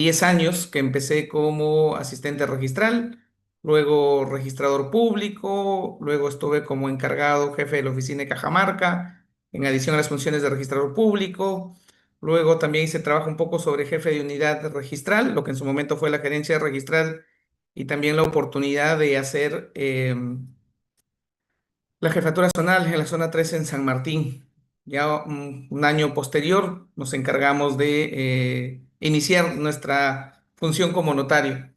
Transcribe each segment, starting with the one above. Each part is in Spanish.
10 años que empecé como asistente registral, luego registrador público, luego estuve como encargado jefe de la oficina de Cajamarca, en adición a las funciones de registrador público. Luego también hice trabajo un poco sobre jefe de unidad registral, lo que en su momento fue la gerencia de registral, y también la oportunidad de hacer la jefatura zonal en la zona 3 en San Martín. Ya un año posterior nos encargamos de iniciar nuestra función como notario.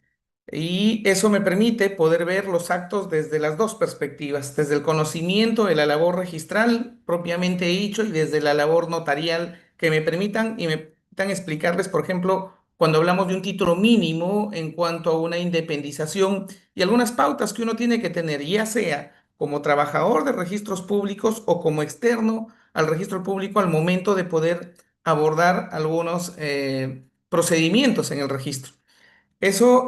Y eso me permite poder ver los actos desde las dos perspectivas, desde el conocimiento de la labor registral propiamente dicho y desde la labor notarial, que me permitan y me permitan explicarles, por ejemplo, cuando hablamos de un título mínimo en cuanto a una independización y algunas pautas que uno tiene que tener, ya sea como trabajador de registros públicos o como externo al registro público al momento de poder abordar algunos procedimientos en el registro. Eso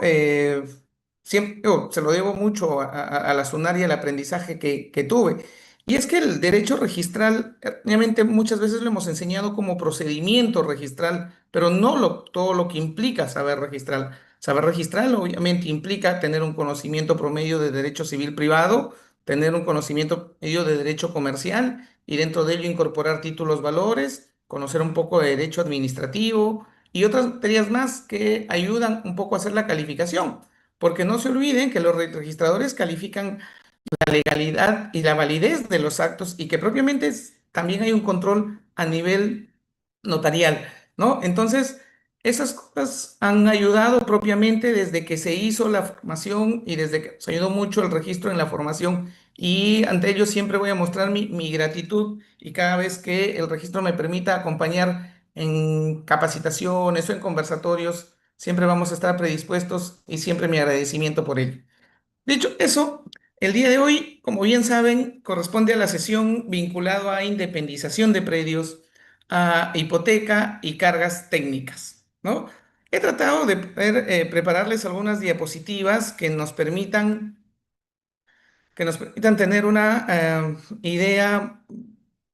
siempre se lo debo mucho a la SUNAR y al aprendizaje que tuve. Y es que el derecho registral, realmente muchas veces lo hemos enseñado como procedimiento registral, pero no todo lo que implica saber registrar. Saber registrar obviamente implica tener un conocimiento promedio de derecho civil privado, tener un conocimiento medio de derecho comercial y dentro de ello incorporar títulos valores, conocer un poco de derecho administrativo y otras materias más que ayudan un poco a hacer la calificación, porque no se olviden que los registradores califican la legalidad y la validez de los actos y que propiamente también hay un control a nivel notarial, ¿no? Entonces, esas cosas han ayudado propiamente desde que se hizo la formación y desde que se ayudó mucho el registro en la formación y ante ello siempre voy a mostrar mi gratitud y cada vez que el registro me permita acompañar en capacitaciones o en conversatorios, siempre vamos a estar predispuestos y siempre mi agradecimiento por ello. Dicho eso, el día de hoy, como bien saben, corresponde a la sesión vinculado a independización de predios, a hipoteca y cargas técnicas, ¿no? He tratado de poder, prepararles algunas diapositivas que nos permitan tener una idea,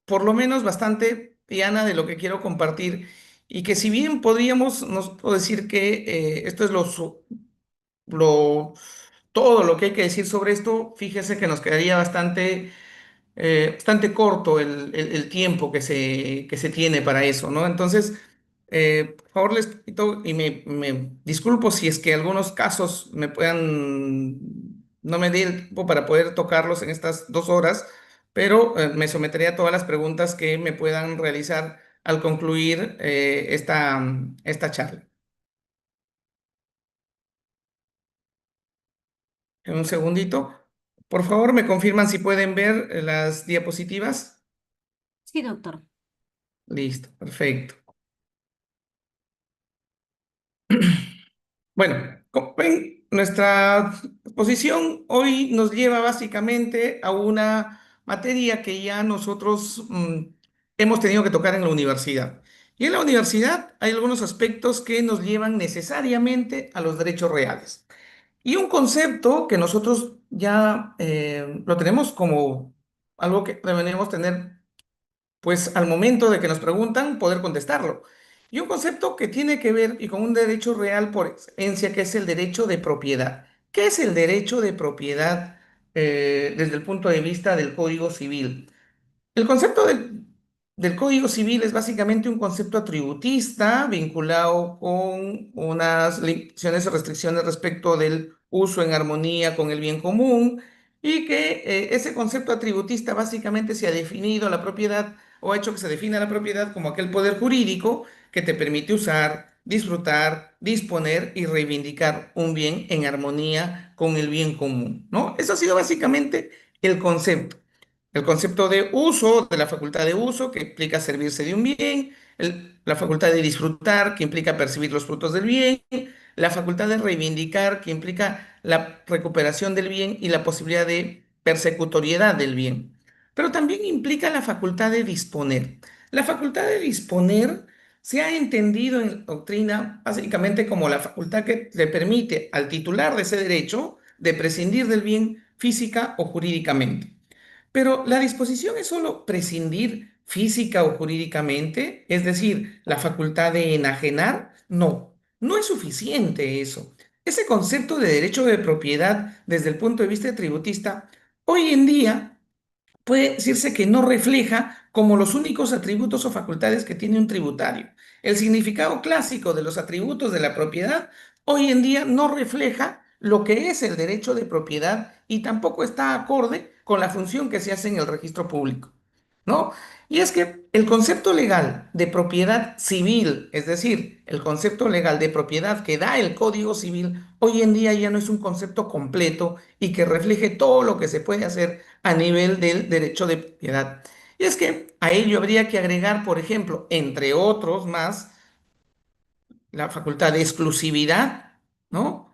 por lo menos bastante llana de lo que quiero compartir y que si bien podríamos, nos puedo decir que esto es lo todo lo que hay que decir sobre esto, fíjese que nos quedaría bastante corto el tiempo que se tiene para eso, ¿no? Entonces, por favor, les pido y me disculpo si es que algunos casos no me dé el tiempo para poder tocarlos en estas 2 horas, pero me someteré a todas las preguntas que me puedan realizar al concluir esta charla. En un segundito. Por favor, me confirman si pueden ver las diapositivas. Sí, doctor. Listo, perfecto. Bueno, como ven, nuestra exposición hoy nos lleva básicamente a una materia que ya nosotros hemos tenido que tocar en la universidad. Y en la universidad hay algunos aspectos que nos llevan necesariamente a los derechos reales. Y un concepto que nosotros ya lo tenemos como algo que deberíamos tener pues al momento de que nos preguntan, poder contestarlo. Y un concepto que tiene que ver y con un derecho real por excelencia, que es el derecho de propiedad. ¿Qué es el derecho de propiedad desde el punto de vista del Código Civil? El concepto del Código Civil es básicamente un concepto atributista vinculado con unas limitaciones o restricciones respecto del uso en armonía con el bien común y que ese concepto atributista básicamente se ha definido la propiedad o ha hecho que se defina la propiedad como aquel poder jurídico que te permite usar, disfrutar, disponer y reivindicar un bien en armonía con el bien común, ¿no? Eso ha sido básicamente el concepto. El concepto de uso, de la facultad de uso, que implica servirse de un bien, la facultad de disfrutar, que implica percibir los frutos del bien, la facultad de reivindicar, que implica la recuperación del bien y la posibilidad de persecutoriedad del bien. Pero también implica la facultad de disponer. La facultad de disponer se ha entendido en la doctrina básicamente como la facultad que le permite al titular de ese derecho de prescindir del bien física o jurídicamente. Pero la disposición es solo prescindir física o jurídicamente, es decir, la facultad de enajenar, no. no es suficiente eso. Ese concepto de derecho de propiedad desde el punto de vista tributista, hoy en día puede decirse que no refleja como los únicos atributos o facultades que tiene un tributario. El significado clásico de los atributos de la propiedad hoy en día no refleja lo que es el derecho de propiedad y tampoco está acorde con la función que se hace en el registro público, ¿no? Y es que el concepto legal de propiedad civil, es decir, el concepto legal de propiedad que da el Código Civil, hoy en día ya no es un concepto completo y que refleje todo lo que se puede hacer a nivel del derecho de propiedad. Y es que a ello habría que agregar, por ejemplo, entre otros más, la facultad de exclusividad, ¿no?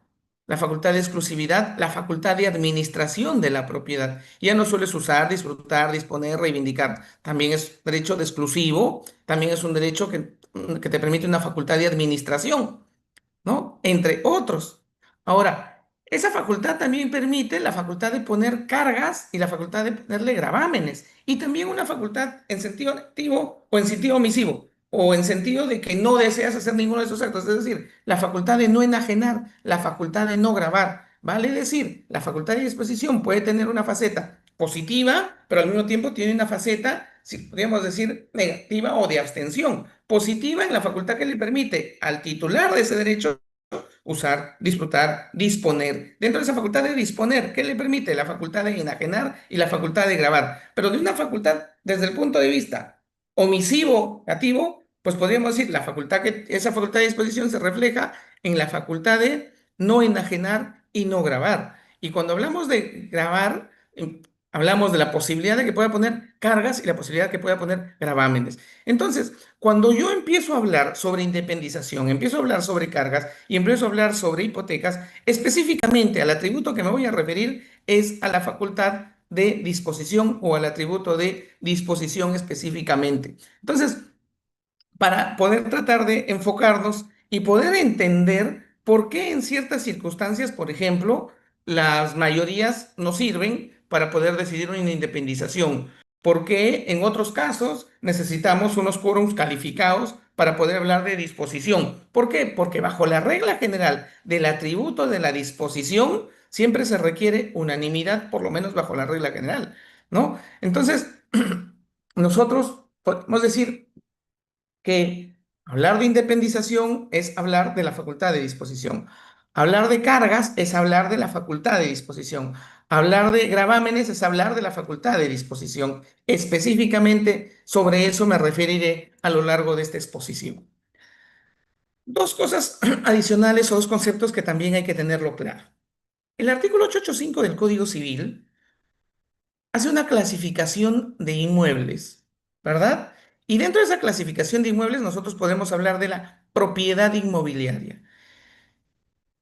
La facultad de exclusividad, la facultad de administración de la propiedad. Ya no sueles usar, disfrutar, disponer, reivindicar. También es derecho de exclusivo, también es un derecho que te permite una facultad de administración, ¿no? Entre otros. Ahora, esa facultad también permite la facultad de poner cargas y la facultad de ponerle gravámenes y también una facultad en sentido activo o en sentido omisivo o en sentido de que no deseas hacer ninguno de esos actos, es decir, la facultad de no enajenar, la facultad de no gravar. Vale decir, la facultad de disposición puede tener una faceta positiva, pero al mismo tiempo tiene una faceta, si podríamos decir, negativa o de abstención. Positiva en la facultad que le permite al titular de ese derecho usar, disfrutar, disponer. Dentro de esa facultad de disponer, ¿qué le permite? La facultad de enajenar y la facultad de gravar. Pero de una facultad, desde el punto de vista omisivo, activo, pues podríamos decir, esa facultad de disposición se refleja en la facultad de no enajenar y no grabar. Y cuando hablamos de grabar, hablamos de la posibilidad de que pueda poner cargas y la posibilidad de que pueda poner gravámenes. Entonces, cuando yo empiezo a hablar sobre independización, empiezo a hablar sobre cargas y empiezo a hablar sobre hipotecas, específicamente al atributo que me voy a referir es a la facultad de disposición o al atributo de disposición específicamente. Entonces, para poder tratar de enfocarnos y poder entender por qué en ciertas circunstancias, por ejemplo, las mayorías no sirven para poder decidir una independización, por qué en otros casos necesitamos unos quórums calificados para poder hablar de disposición. ¿Por qué? Porque bajo la regla general del atributo de la disposición siempre se requiere unanimidad, por lo menos bajo la regla general, ¿no? Entonces, nosotros podemos decir que hablar de independización es hablar de la facultad de disposición. Hablar de cargas es hablar de la facultad de disposición. Hablar de gravámenes es hablar de la facultad de disposición. Específicamente sobre eso me referiré a lo largo de esta exposición. Dos cosas adicionales o dos conceptos que también hay que tenerlo claro. El artículo 885 del Código Civil hace una clasificación de inmuebles, ¿verdad? Y dentro de esa clasificación de inmuebles nosotros podemos hablar de la propiedad inmobiliaria.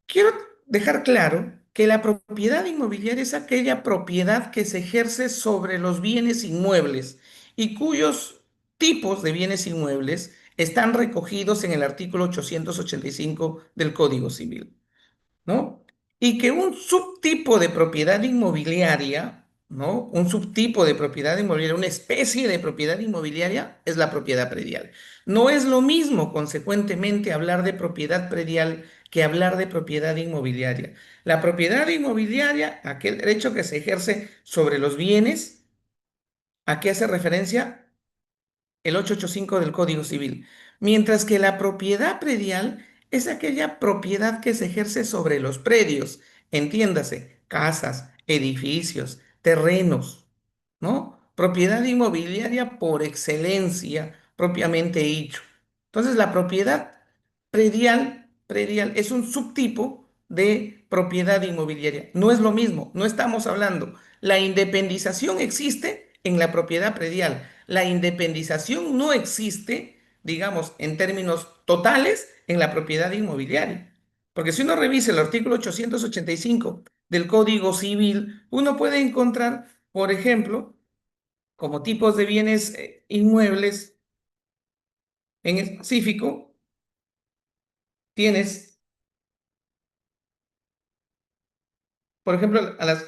Quiero dejar claro que la propiedad inmobiliaria es aquella propiedad que se ejerce sobre los bienes inmuebles y cuyos tipos de bienes inmuebles están recogidos en el artículo 885 del Código Civil, ¿no? Y que un subtipo de propiedad inmobiliaria, ¿no? Un subtipo de propiedad inmobiliaria, una especie de propiedad inmobiliaria es la propiedad predial. No es lo mismo, consecuentemente, hablar de propiedad predial que hablar de propiedad inmobiliaria. La propiedad inmobiliaria, aquel derecho que se ejerce sobre los bienes, ¿a qué hace referencia? El 885 del Código Civil, mientras que la propiedad predial es aquella propiedad que se ejerce sobre los predios, entiéndase, casas, edificios, terrenos, ¿no? Propiedad inmobiliaria por excelencia, propiamente dicho. Entonces, la propiedad predial es un subtipo de propiedad inmobiliaria. No es lo mismo, no estamos hablando. La independización existe en la propiedad predial. La independización no existe, digamos, en términos totales en la propiedad inmobiliaria. Porque si uno revisa el artículo 885 del Código Civil, uno puede encontrar, por ejemplo, como tipos de bienes inmuebles en específico, tienes, por ejemplo, a las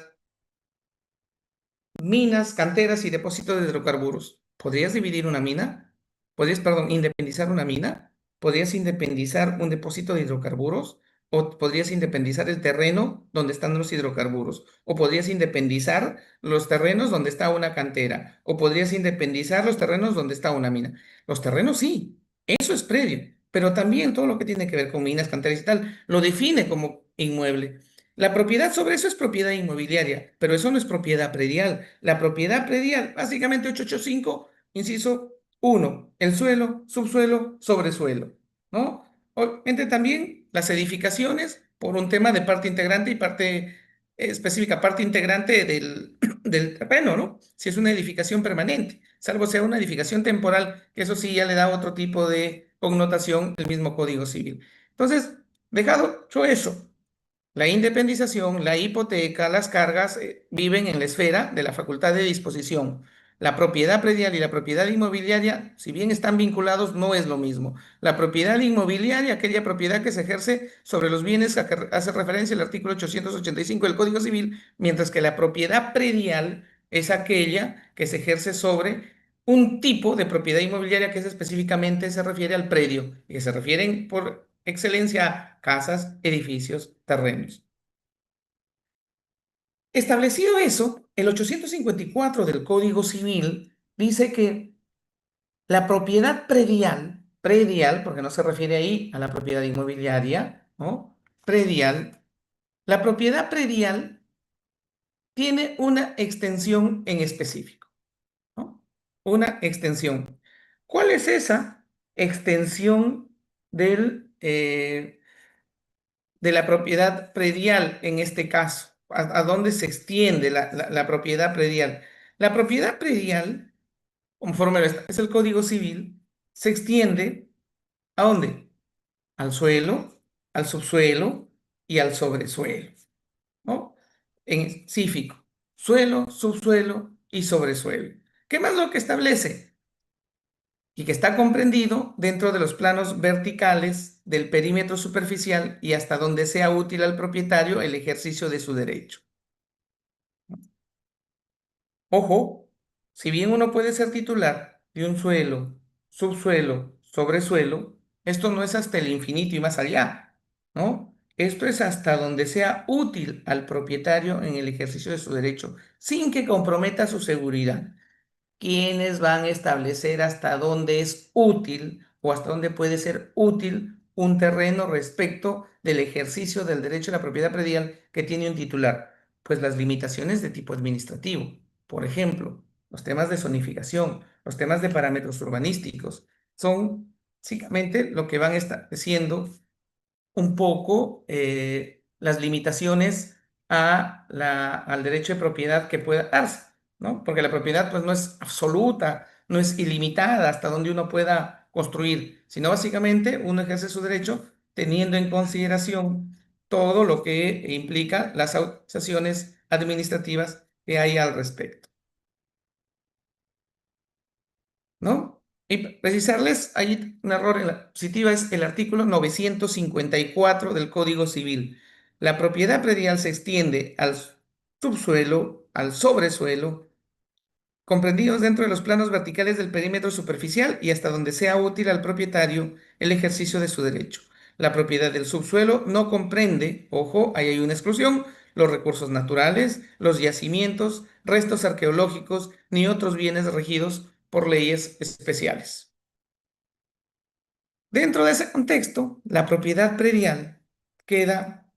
minas, canteras y depósitos de hidrocarburos. ¿Podrías dividir una mina? ¿Podrías, perdón, independizar una mina? podrías independizar un depósito de hidrocarburos, o podrías independizar el terreno donde están los hidrocarburos, o podrías independizar los terrenos donde está una cantera, o podrías independizar los terrenos donde está una mina. Los terrenos sí, eso es predio, pero también todo lo que tiene que ver con minas, canteras y tal, lo define como inmueble. La propiedad sobre eso es propiedad inmobiliaria, pero eso no es propiedad predial. La propiedad predial, básicamente 885, inciso uno, el suelo, subsuelo, sobresuelo, ¿no? Obviamente también las edificaciones por un tema de parte integrante y parte específica, parte integrante del terreno, ¿no? Si es una edificación permanente, salvo sea una edificación temporal, que eso sí ya le da otro tipo de connotación el mismo Código Civil. Entonces, dejado hecho eso, la independización, la hipoteca, las cargas viven en la esfera de la facultad de disposición. La propiedad predial y la propiedad inmobiliaria, si bien están vinculados, no es lo mismo. La propiedad inmobiliaria, aquella propiedad que se ejerce sobre los bienes a que hace referencia el artículo 885 del Código Civil, mientras que la propiedad predial es aquella que se ejerce sobre un tipo de propiedad inmobiliaria que es específicamente se refiere al predio y que se refieren por excelencia a casas, edificios, terrenos. Establecido eso, el 854 del Código Civil dice que la propiedad predial, porque no se refiere ahí a la propiedad inmobiliaria, ¿no? Predial, la propiedad predial tiene una extensión en específico, ¿no? Una extensión. ¿Cuál es esa extensión de la propiedad predial en este caso? ¿A dónde se extiende la propiedad predial? La propiedad predial, conforme lo establece el Código Civil, se extiende ¿a dónde? Al suelo, al subsuelo y al sobresuelo, ¿no? En específico, suelo, subsuelo y sobresuelo. ¿Qué más lo que establece? Y que está comprendido dentro de los planos verticales del perímetro superficial y hasta donde sea útil al propietario el ejercicio de su derecho. Ojo, si bien uno puede ser titular de un suelo, subsuelo, sobresuelo, esto no es hasta el infinito y más allá, ¿no? Esto es hasta donde sea útil al propietario en el ejercicio de su derecho, sin que comprometa su seguridad. ¿Quiénes van a establecer hasta dónde es útil o hasta dónde puede ser útil un terreno respecto del ejercicio del derecho a la propiedad predial que tiene un titular? Pues las limitaciones de tipo administrativo. Por ejemplo, los temas de zonificación, los temas de parámetros urbanísticos, son básicamente lo que van estableciendo un poco las limitaciones al derecho de propiedad que pueda darse, ¿no? Porque la propiedad pues no es absoluta, no es ilimitada hasta donde uno pueda construir, sino básicamente uno ejerce su derecho teniendo en consideración todo lo que implica las autorizaciones administrativas que hay al respecto. ¿No? Y precisarles, hay un error en la positiva, es el artículo 954 del Código Civil. La propiedad predial se extiende al subsuelo, al sobresuelo, comprendidos dentro de los planos verticales del perímetro superficial y hasta donde sea útil al propietario el ejercicio de su derecho. La propiedad del subsuelo no comprende, ojo, ahí hay una exclusión, los recursos naturales, los yacimientos, restos arqueológicos, ni otros bienes regidos por leyes especiales. Dentro de ese contexto, la propiedad predial queda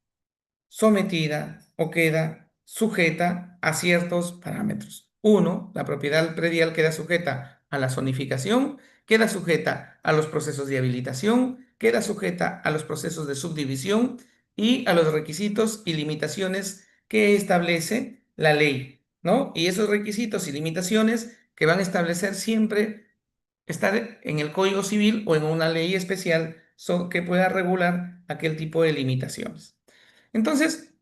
sometida o queda sujeta a ciertos parámetros. Uno, la propiedad predial queda sujeta a la zonificación, queda sujeta a los procesos de habilitación, queda sujeta a los procesos de subdivisión y a los requisitos y limitaciones que establece la ley, ¿no? Y esos requisitos y limitaciones que van a establecer siempre estar en el Código Civil o en una ley especial que pueda regular aquel tipo de limitaciones. Entonces,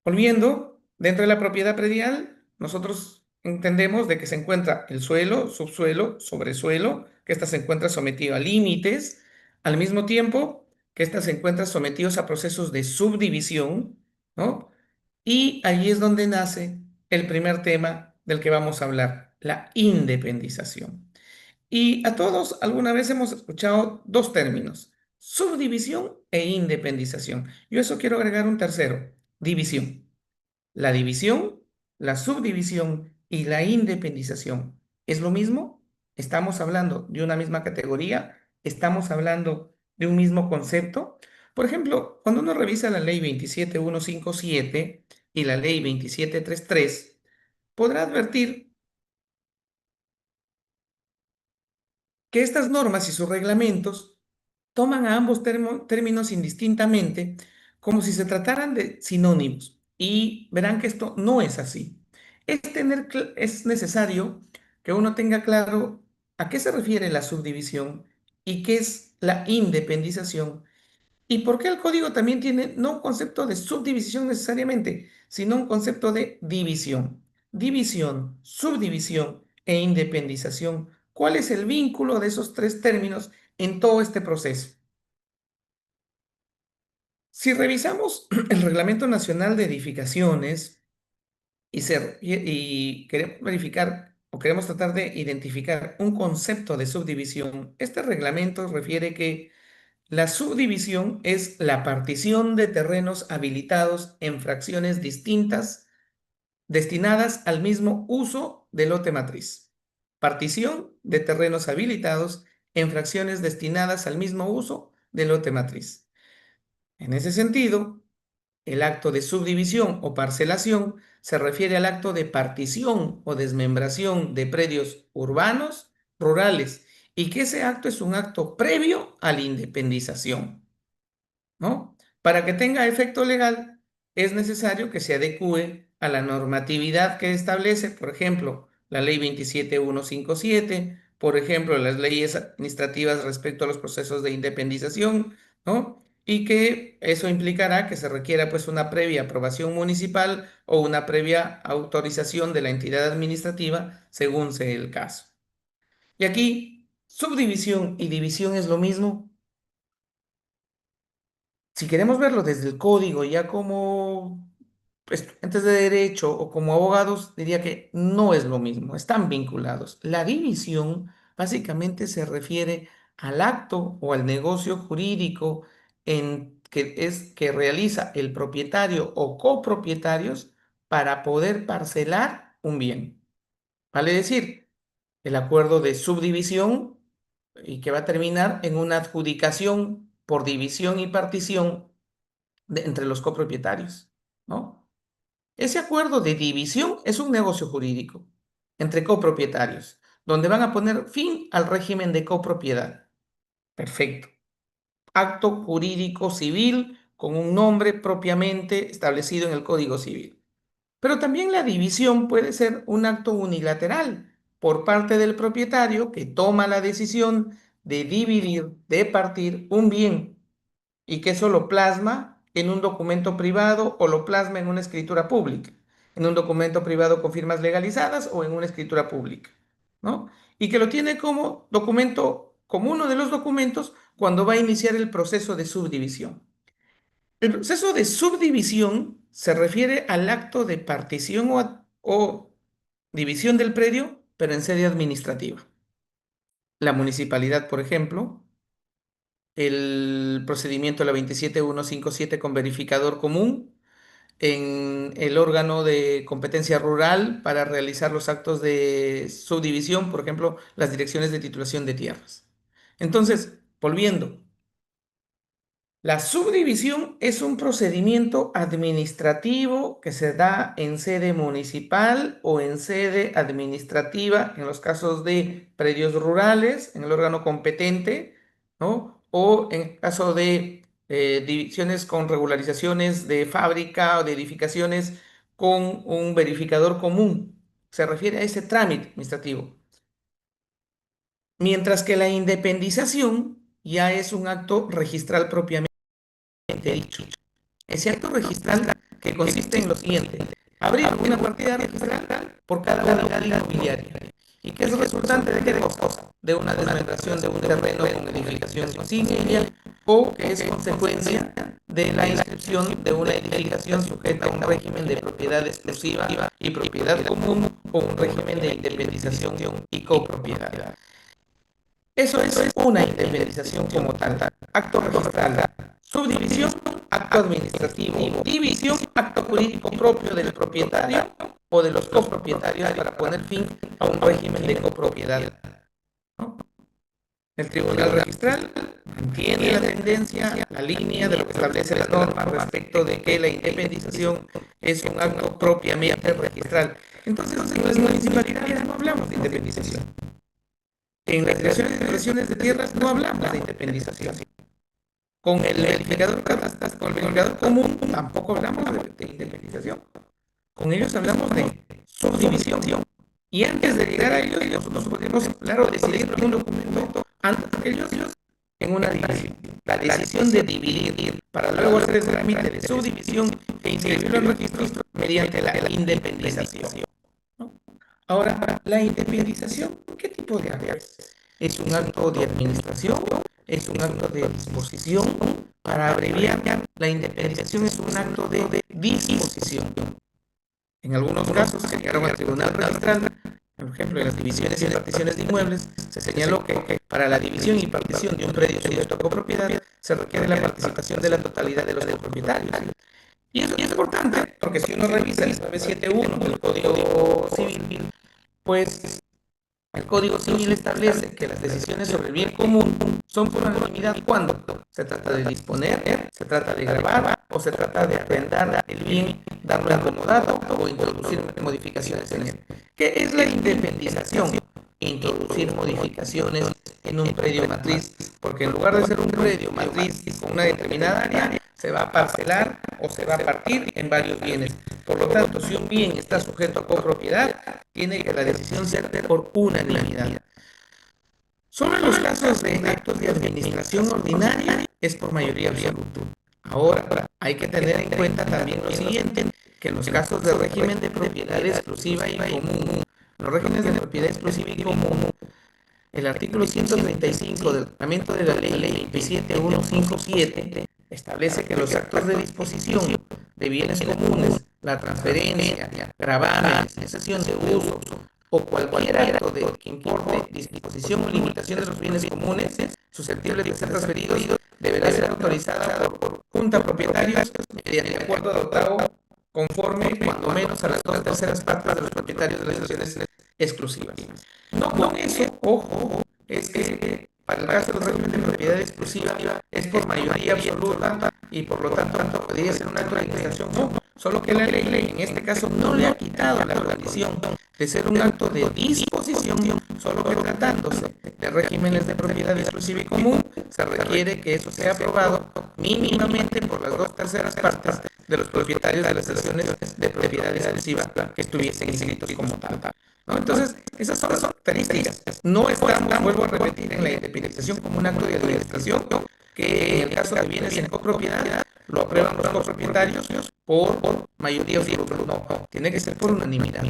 volviendo, dentro de la propiedad predial, nosotros entendemos de que se encuentra el suelo, subsuelo, sobresuelo, que ésta se encuentra sometido a límites, al mismo tiempo que ésta se encuentra sometidos a procesos de subdivisión, ¿no? Y allí es donde nace el primer tema del que vamos a hablar, la independización. Y a todos alguna vez hemos escuchado dos términos, subdivisión e independización. Yo eso quiero agregar un tercero, división. La división, la subdivisión y la independización. ¿Es lo mismo? ¿Estamos hablando de una misma categoría? ¿Estamos hablando de un mismo concepto? Por ejemplo, cuando uno revisa la ley 27157 y la ley 2733, podrá advertir que estas normas y sus reglamentos toman a ambos términos indistintamente como si se trataran de sinónimos y verán que esto no es así. Es necesario que uno tenga claro a qué se refiere la subdivisión y qué es la independización y por qué el código también tiene no un concepto de subdivisión necesariamente, sino un concepto de división. División, subdivisión e independización. ¿Cuál es el vínculo de esos tres términos en todo este proceso? Si revisamos el Reglamento Nacional de Edificaciones y queremos verificar o queremos tratar de identificar un concepto de subdivisión, este reglamento refiere que la subdivisión es la partición de terrenos habilitados en fracciones distintas destinadas al mismo uso de lote matriz. Partición de terrenos habilitados en fracciones destinadas al mismo uso de lote matriz. En ese sentido, el acto de subdivisión o parcelación se refiere al acto de partición o desmembración de predios urbanos, rurales, y que ese acto es un acto previo a la independización, ¿no? Para que tenga efecto legal, es necesario que se adecúe a la normatividad que establece, por ejemplo, la ley 27157, por ejemplo, las leyes administrativas respecto a los procesos de independización, ¿no? Y que eso implicará que se requiera pues una previa aprobación municipal o una previa autorización de la entidad administrativa, según sea el caso. Y aquí, subdivisión y división es lo mismo. Si queremos verlo desde el código, ya como estudiantes de derecho o como abogados, diría que no es lo mismo, están vinculados. La división básicamente se refiere al acto o al negocio jurídico que realiza el propietario o copropietarios para poder parcelar un bien. Vale decir, el acuerdo de subdivisión y que va a terminar en una adjudicación por división y partición entre los copropietarios, ¿no? Ese acuerdo de división es un negocio jurídico entre copropietarios, donde van a poner fin al régimen de copropiedad. Perfecto. Acto jurídico civil con un nombre propiamente establecido en el Código Civil. Pero también la división puede ser un acto unilateral por parte del propietario que toma la decisión de dividir, de partir un bien y que eso lo plasma en un documento privado o lo plasma en una escritura pública, en un documento privado con firmas legalizadas o en una escritura pública, ¿no? Y que lo tiene como documento, como uno de los documentos cuando va a iniciar el proceso de subdivisión. El proceso de subdivisión se refiere al acto de partición o división del predio, pero en sede administrativa. La municipalidad, por ejemplo, el procedimiento de la 27157 con verificador común en el órgano de competencia rural para realizar los actos de subdivisión, por ejemplo, las direcciones de titulación de tierras. Entonces, volviendo, la subdivisión es un procedimiento administrativo que se da en sede municipal o en sede administrativa en los casos de predios rurales, en el órgano competente, ¿no? O en caso de divisiones con regularizaciones de fábrica o de edificaciones con un verificador común. Se refiere a ese trámite administrativo. Mientras que la independización ya es un acto registral propiamente dicho. Ese acto registral que consiste en lo siguiente: abrir una partida registral por cada unidad inmobiliaria y que es resultante de qué cosa, de una desmembración de un terreno con edificación insignia o que es consecuencia de la inscripción de una edificación sujeta a un régimen de propiedad exclusiva y propiedad común o un régimen de independización y copropiedad. Eso es una independización como tal. Acto registral, subdivisión, acto administrativo, división, acto jurídico propio del propietario o de los copropietarios para poner fin a un régimen de copropiedad, ¿no? El Tribunal Registral mantiene la tendencia, la línea de lo que establece la norma respecto de que la independización es un acto propiamente registral. Entonces, en las municipalidades no hablamos de independización. En las direcciones de tierras no hablamos de independización. Con el verificador catastral, con el verificador común tampoco hablamos de independización. Con ellos hablamos de subdivisión. Y antes de llegar a ellos, nosotros podemos, claro, decidir un documento antes de ellos en una división. La decisión de dividir para luego hacer el trámite de subdivisión e inscribirlo en registro mediante la independización, ¿no? Ahora, la independización, ¿qué tipo de acto es? ¿Es un acto de administración? ¿Es un acto de disposición? Para abreviar, la independización es un acto de disposición. En algunos casos que llegaron al Tribunal Registral, por ejemplo, en las divisiones y particiones de inmuebles, se señaló que para la división y partición de un predio sujeto a copropiedad se requiere la participación de la totalidad de los copropietarios. Y eso es importante, porque si uno revisa el 971 del Código Civil, pues el Código Civil establece que las decisiones sobre el bien común son por unanimidad cuando se trata de disponer, se trata de gravar o se trata de arrendar el bien, darlo en comodato o introducir modificaciones en él. ¿Qué es la independización? Introducir modificaciones en un predio matriz, porque en lugar de ser un predio matriz con una determinada área, se va a parcelar o se va a partir en varios bienes. Por lo tanto, si un bien está sujeto a copropiedad, tiene que la decisión ser por unanimidad. Solo en los casos de actos de administración ordinaria es por mayoría absoluta. Ahora, hay que tener en cuenta también lo siguiente, que en los casos de régimen de propiedad exclusiva y común, los regímenes de propiedad exclusiva y común, el artículo 135 del reglamento de la ley 27157 establece que los actos de disposición de bienes comunes, la transferencia, gravamen, cesión de uso o cualquier acto que importe disposición o limitación de los bienes comunes susceptibles de ser transferidos deberá ser autorizada por junta propietarios mediante acuerdo adoptado conforme cuando menos a las 2/3 partes de los propietarios de las acciones exclusivas. No con eso, ojo, es que para el caso del régimen de propiedad exclusiva es por mayoría absoluta y por lo tanto podría ser una acto de administración. No, solo que la ley en este caso no le ha quitado la condición de ser un acto de disposición, solo que tratándose de regímenes de propiedad exclusiva y común, se requiere que eso sea aprobado mínimamente por las 2/3 partes de los propietarios de las acciones de propiedad exclusiva que estuviesen inscritos como tal, ¿no? Entonces, esas son las características. No estamos, vuelvo a repetir, en la independización como un acto de administración, que en el caso de bienes en copropiedad lo aprueban los copropietarios por mayoría absoluta. No, tiene que ser por unanimidad.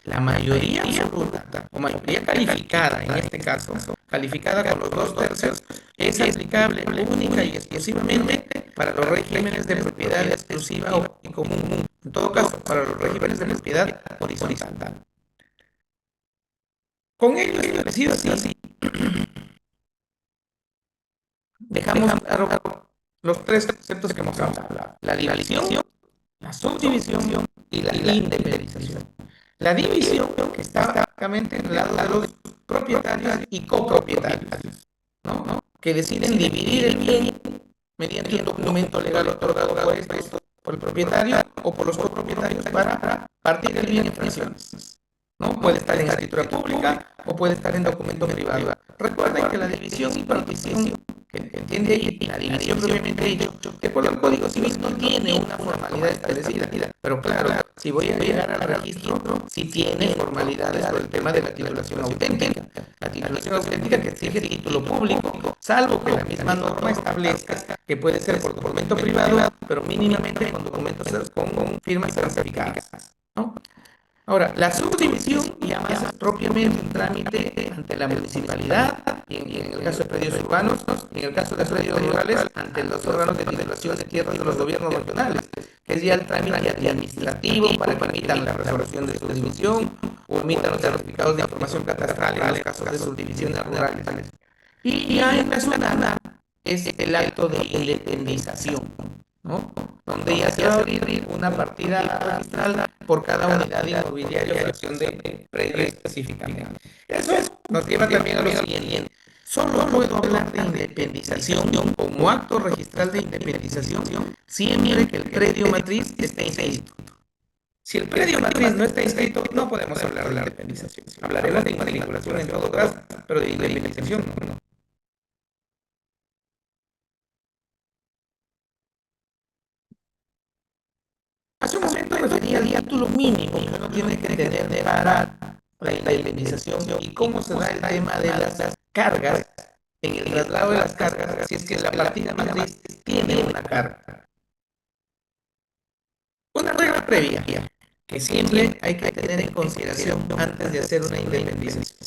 La mayoría absoluta o mayoría calificada, en este caso, calificada con los 2/3, es aplicable única y exclusivamente para los regímenes de propiedad exclusiva y común. En todo caso, para los regímenes de propiedad horizontal. Con ello establecido así, dejamos claro los tres conceptos que hemos hablado: la división, la subdivisión y la independización. La división, que está básicamente en el lado de los propietarios y copropietarios, ¿no? Que deciden dividir el bien mediante un documento legal otorgado por el propietario o por los copropietarios para partir el bien en fracciones, ¿no? Puede estar en escritura pública o puede estar en documento privado. Recuerden que la división y partición, que entiende ahí, la división propiamente dicho, de acuerdo al Código Civil no tiene una formalidad establecida, pero claro, si voy a llegar al registro, sí tiene formalidades por el tema de la titulación auténtica. La titulación auténtica que exige título público, salvo que la misma norma establezca que puede ser por documento privado, pero mínimamente con documentos con firmas certificadas, ¿no? Ahora, la subdivisión ya más propiamente un trámite ante la municipalidad, y en el caso de predios urbanos, y en el caso de predios rurales, ante los órganos de titulación de tierras de los gobiernos regionales, que es ya el trámite administrativo para que emitan la resolución de subdivisión o emitan los certificados de información catastral en los casos de subdivisiones rurales. Y ya en la zona es el acto de independización, ¿no? Donde ya se va a abrir una partida registral por cada unidad inmobiliaria o fracción de predio específicamente. Eso nos lleva también a lo siguiente. Solo puedo hablar de independización como acto registral de independización siempre que el predio matriz esté inscrito. Si el predio matriz no está inscrito, no podemos hablar de independización. Hablaremos de inmatriculación en todo caso, pero de independización no. Hace un momento me refería al título mínimo que uno tiene que tener para la indemnización y cómo se da el tema de las cargas en el traslado de las cargas, si es que la partida matriz tiene una carga. Una regla previa que siempre hay que tener en consideración antes de hacer una independización.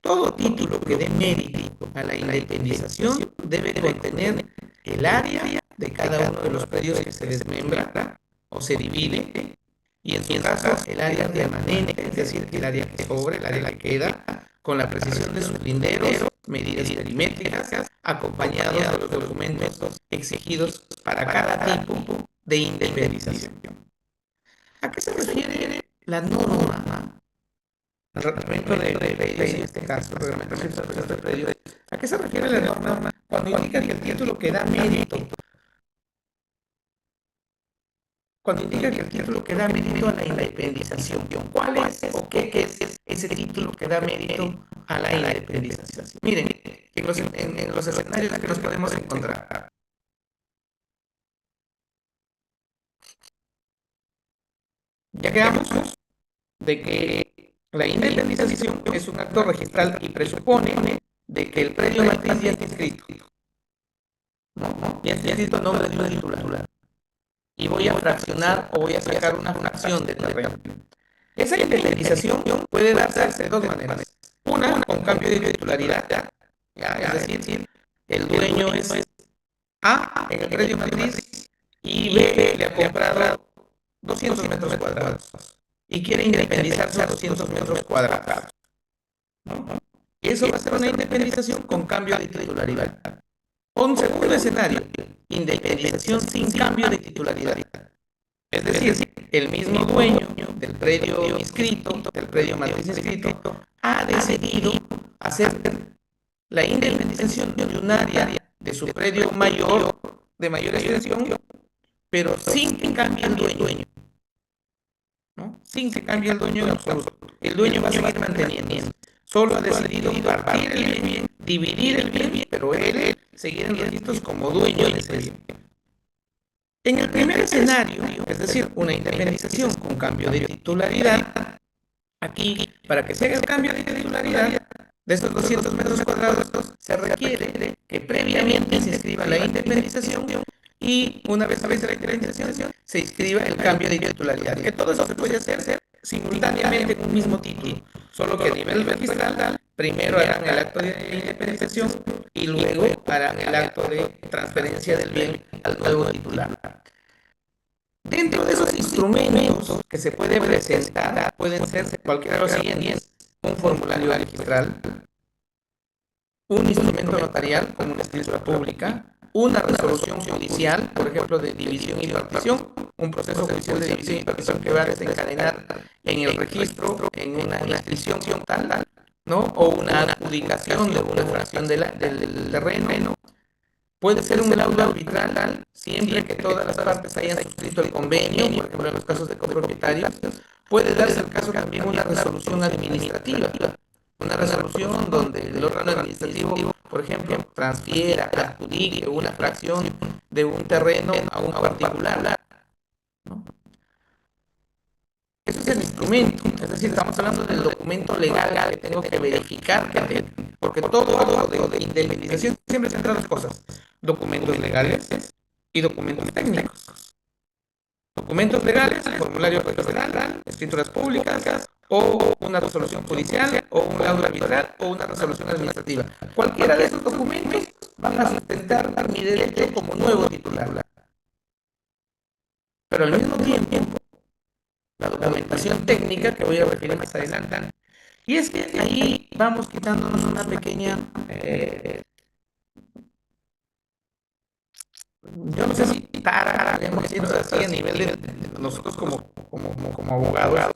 Todo título que dé mérito a la independización debe contener el área de cada uno de los predios que se desmembra o se divide, y en su caso el área remanente, es decir, el área que sobra, el área que queda, con la precisión de sus linderos, medidas perimétricas, acompañados de los documentos exigidos para cada tipo de independización. ¿A qué se refiere la norma? El reglamento de predios, en este caso, el reglamento de administración de predios. ¿A qué se refiere la norma cuando indica que el título que da mérito? Cuando indica que el título que da mérito a la independización, ¿cuál es o qué es ese título que da mérito a la independización? Miren, en los escenarios que nos podemos encontrar, ya quedamos de que la independización es un acto registral y presupone de que el predio matriz ya está inscrito, ¿no? Ya está inscrito a nombre de un titular. Y voy a fraccionar o voy a sacar una fracción de terreno. Esa independización puede darse de dos maneras. Una, con cambio de titularidad, ya, es decir, el dueño es A en el predio matriz y B le ha comprado 200 metros cuadrados y quiere independizarse a 200 metros cuadrados, ¿no? Eso va a ser una independización con cambio de titularidad. Un segundo escenario, independización sin cambio de titularidad. Es decir, el mismo dueño del predio inscrito, del predio matriz inscrito, ha decidido hacer la independización de un área de su predio mayor, de mayor extensión, pero sin que cambie el dueño, ¿no? Sin que cambie el dueño en absoluto. El dueño va a seguir manteniendo. Solo ha decidido partir el bien, dividir el bien, pero él seguir en registros como dueño de ese bien. En el primer escenario, es decir, una independización con cambio de titularidad, aquí, para que se haga el cambio de titularidad de estos 200 metros cuadrados, se requiere que previamente se inscriba la independización y una vez la independización se inscriba el cambio de titularidad. Que todo eso se puede hacer simultáneamente con un mismo título, solo que a nivel registral primero harán el acto de independización y luego harán el acto de transferencia del bien al nuevo titular. Dentro de esos instrumentos que se puede presentar, pueden ser cualquiera de los siguientes: un formulario registral, un instrumento notarial como una escritura pública, una resolución judicial, por ejemplo, de división y partición, un proceso judicial de división y partición que va a desencadenar en el registro, en una inscripción tal, ¿no? O una adjudicación de una fracción del terreno. Puede ser un laudo arbitral siempre que todas las partes hayan suscrito el convenio, por ejemplo, en los casos de copropietarios. Puede darse el caso también una resolución administrativa, una resolución donde el órgano administrativo, por ejemplo, transfiera, adjudique una fracción de un terreno a un particular, ¿no? Ese es el instrumento, es decir, estamos hablando del documento legal que tengo que verificar que tengo, porque todo de indemnización siempre se centra en dos cosas: documentos legales y documentos técnicos. Documentos legales, formulario registral, escrituras públicas, o una resolución judicial, o un laudo arbitral, o una resolución administrativa. Cualquiera de esos documentos van a sustentar mi derecho como nuevo titular. Pero al mismo tiempo, la documentación técnica, que voy a referir más adelante, Y es que ahí vamos quitándonos una pequeña, yo no sé si tara, podríamos decirlo así, a nivel de nosotros como abogados,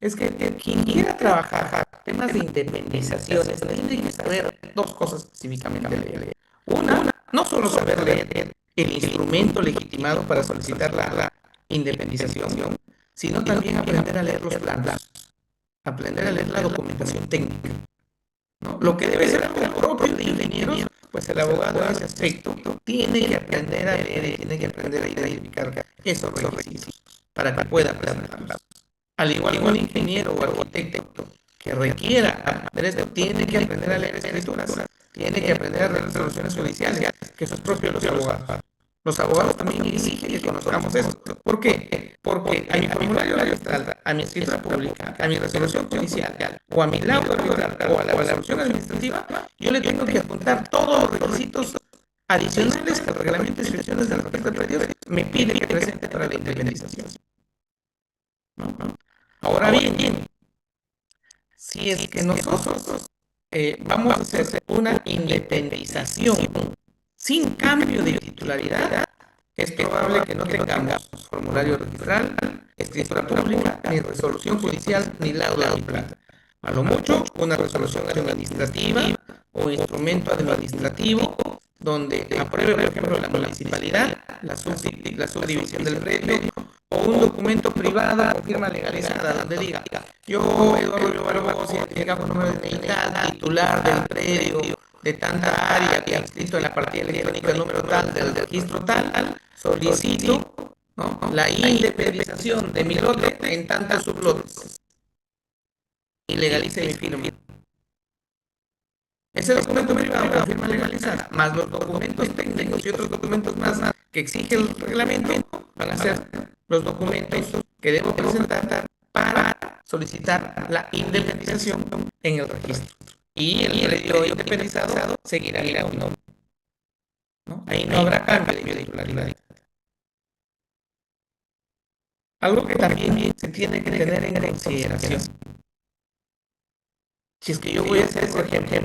es que quien quiera trabajar temas de independizaciones tiene que saber dos cosas específicamente leer. Una, no solo saber leer el instrumento legitimado para solicitar la independización, sino también aprender a leer los planos, aprender a leer la documentación técnica, ¿no? Lo que debe ser algo propio de ingenieros, pues el abogado en ese aspecto tiene que aprender a leer y tiene que aprender a identificar esos requisitos para que pueda presentarlos. Al igual que un ingeniero o arquitecto que requiera aprender esto, tiene que aprender a leer escrituras, tiene que aprender a leer resoluciones judiciales, que eso es propio de los abogados. Los abogados también exigen que conozcamos eso. ¿Por qué? Porque a mi formulario registral, a mi escritura pública, a mi resolución judicial, o a mi laudo arbitral, o a la resolución administrativa, yo le tengo que apuntar todos los requisitos adicionales que el reglamento de instrucciones del registro de predios me pide que presente para la independización. Ahora bien, si es que nosotros vamos a hacer una independización sin cambio de titularidad, es probable que no tengamos formulario registral, escritura pública, ni resolución judicial, ni laudo arbitral. A lo mucho, una resolución administrativa o instrumento administrativo donde apruebe, por ejemplo, la municipalidad, la subdivisión del predio, o un documento privado con firma legalizada donde diga: yo, Eduardo Barbosa, identificado con número de identidad, titular del predio de tanta área que ha inscrito en la partida electrónica número tal del registro tal, solicito, ¿no?, la independización de mi lote en tantos sublotes y legalice mi firma. Ese documento privado con firma legalizada, más los documentos técnicos y otros documentos más que exige el reglamento, van a ser los documentos que debo presentar para solicitar la independización en el registro. Y el predio independizado seguirá en el nombre, ¿no? Ahí no habrá cambio de titularidad. Algo que también se tiene que tener en consideración. Si es que yo voy a hacer, por ejemplo,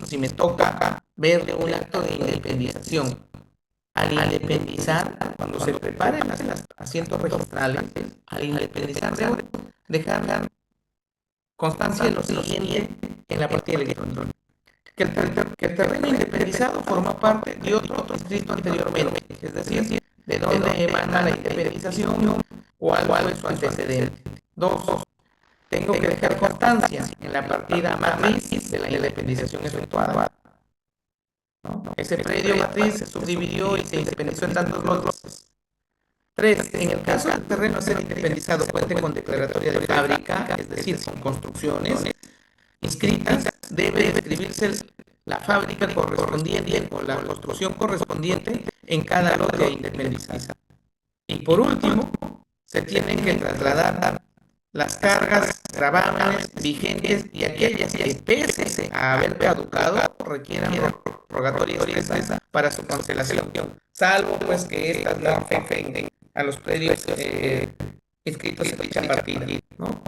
si me toca verle un acto de independización, al independizar, cuando se preparen los asientos registrales, al independizar debo dejar constancia de lo siguiente en la partida electrónica: que el terreno independizado forma parte de otro escrito anteriormente, es decir, de dónde emana la independización, cuál fue su antecedente. Dos, tengo que dejar constancia en la partida matriz de la independización efectuada, ¿no? Ese predio matriz se subdividió y se independizó en tantos lotes. Tres, en el caso del terreno a ser independizado cuente con declaratoria de fábrica, es decir, con construcciones inscritas, debe escribirse la fábrica correspondiente o la construcción correspondiente en cada lote a independizar. Y por último, se tienen que trasladar las cargas, gravámenes vigentes y aquellas que, pese a haber caducado, requieran rogatoria expresa para su cancelación, salvo pues que estas no afecten a los predios inscritos en dicha partida, ¿no?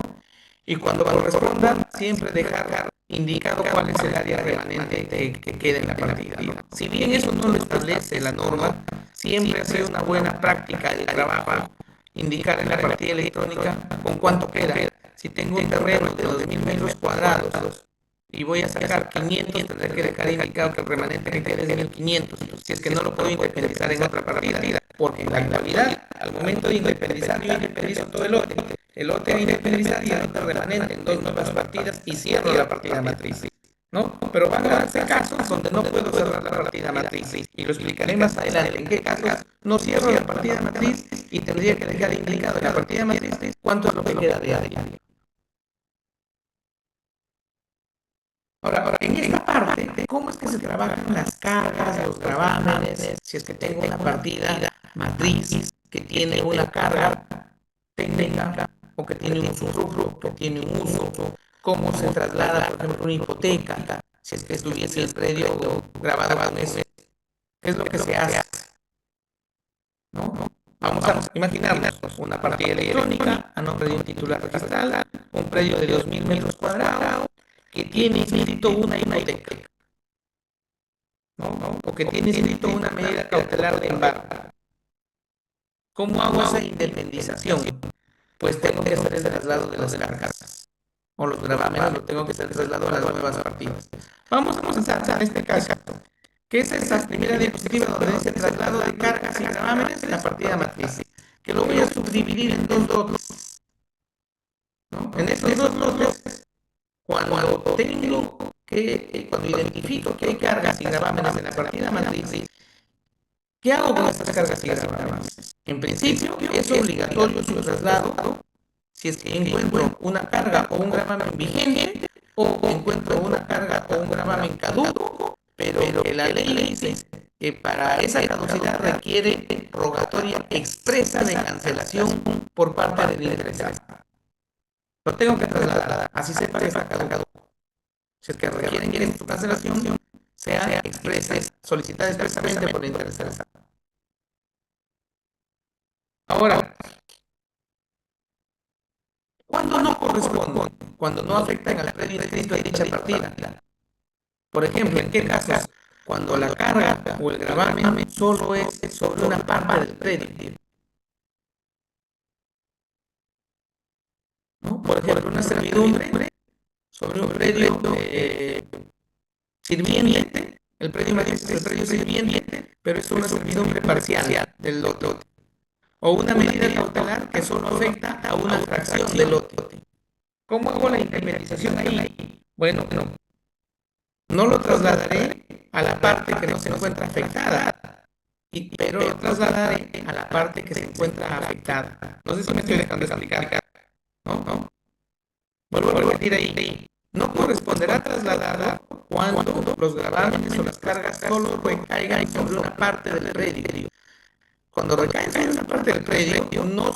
Y cuando correspondan, siempre dejar indicado cuál es el área remanente que queda en la partida, ¿no? Si bien eso no lo establece la norma, siempre ha sido una buena práctica de trabajo indicar en la partida electrónica con cuánto queda. Si tengo un terreno de 2.000 metros cuadrados y voy a sacar 500, tendré que dejar indicado que el remanente que quede es de 1.500, si es que no lo puedo independizar en otra partida, porque en la actualidad, al momento de independizar, yo independizo todo el lote de independizar y el lote remanente en dos nuevas partidas y cierro la partida matriz, ¿no? Pero van a darse casos donde no puedo cerrar la partida matriz, y lo explicaré más adelante en qué casos no cierro la partida matriz y tendría que dejar indicado en la partida matriz cuánto es lo que queda de área. Ahora, en esta parte, ¿cómo es que se trabajan las cargas, los gravámenes? Si es que tengo una partida matriz que tiene una carga técnica o que tiene un usufructo, que tiene un uso, cómo se traslada, por ejemplo, una hipoteca, si es que estuviese el predio grabado con eso, ¿qué es lo que se hace? ¿No? Vamos a imaginarnos una partida electrónica a nombre de un titular registral, un predio de 2.000 metros cuadrados que tiene inscrito una hipoteca, ¿no? O que tiene inscrito una medida cautelar de embargo. ¿Cómo hago esa independización? Pues tengo que hacer el traslado de las cargas. O los gravámenes lo tengo que hacer el traslado a las nuevas partidas. Vamos a pensar en este caso, que es esa primera diapositiva donde dice traslado de cargas y gravámenes en la partida matriz, que lo voy a subdividir en dos lotes, ¿no? En estos dos lotes, cuando identifico que hay cargas y gravámenes en la partida matriz, ¿qué hago con estas cargas y gravámenes? En principio, es obligatorio su traslado si es que encuentro una carga o un gravamen vigente o encuentro una carga o un gravamen caduco, pero que la ley dice que para esa caducidad requiere rogatoria expresa de cancelación por parte del interesado. Lo tengo que trasladar, así sepa que está caducado. Si es que requieren que su cancelación sea expresa, solicitada expresamente por el interesado. Ahora, ¿cuándo no corresponde? Cuando no afectan al predio inscrito en dicha partida. Por ejemplo, ¿en qué casos? Cuando la carga o el gravamen solo es sobre una parte del predio, ¿no? Por ejemplo, una servidumbre sobre un predio sirviente, el predio es el predio sirviente, pero es una servidumbre parcial del lote. O una medida cautelar que solo afecta a una fracción del lote. ¿Cómo hago la indemnización ahí? Bueno, no lo trasladaré a la parte que no se encuentra afectada, pero lo trasladaré a la parte que se encuentra afectada. No sé si me estoy dejando de explicar. ¿No? Vuelvo a repetir ahí. No corresponderá trasladado cuando los gravámenes o las cargas solo recaigan sobre una parte del predio. Cuando recaen sobre una parte del predio, no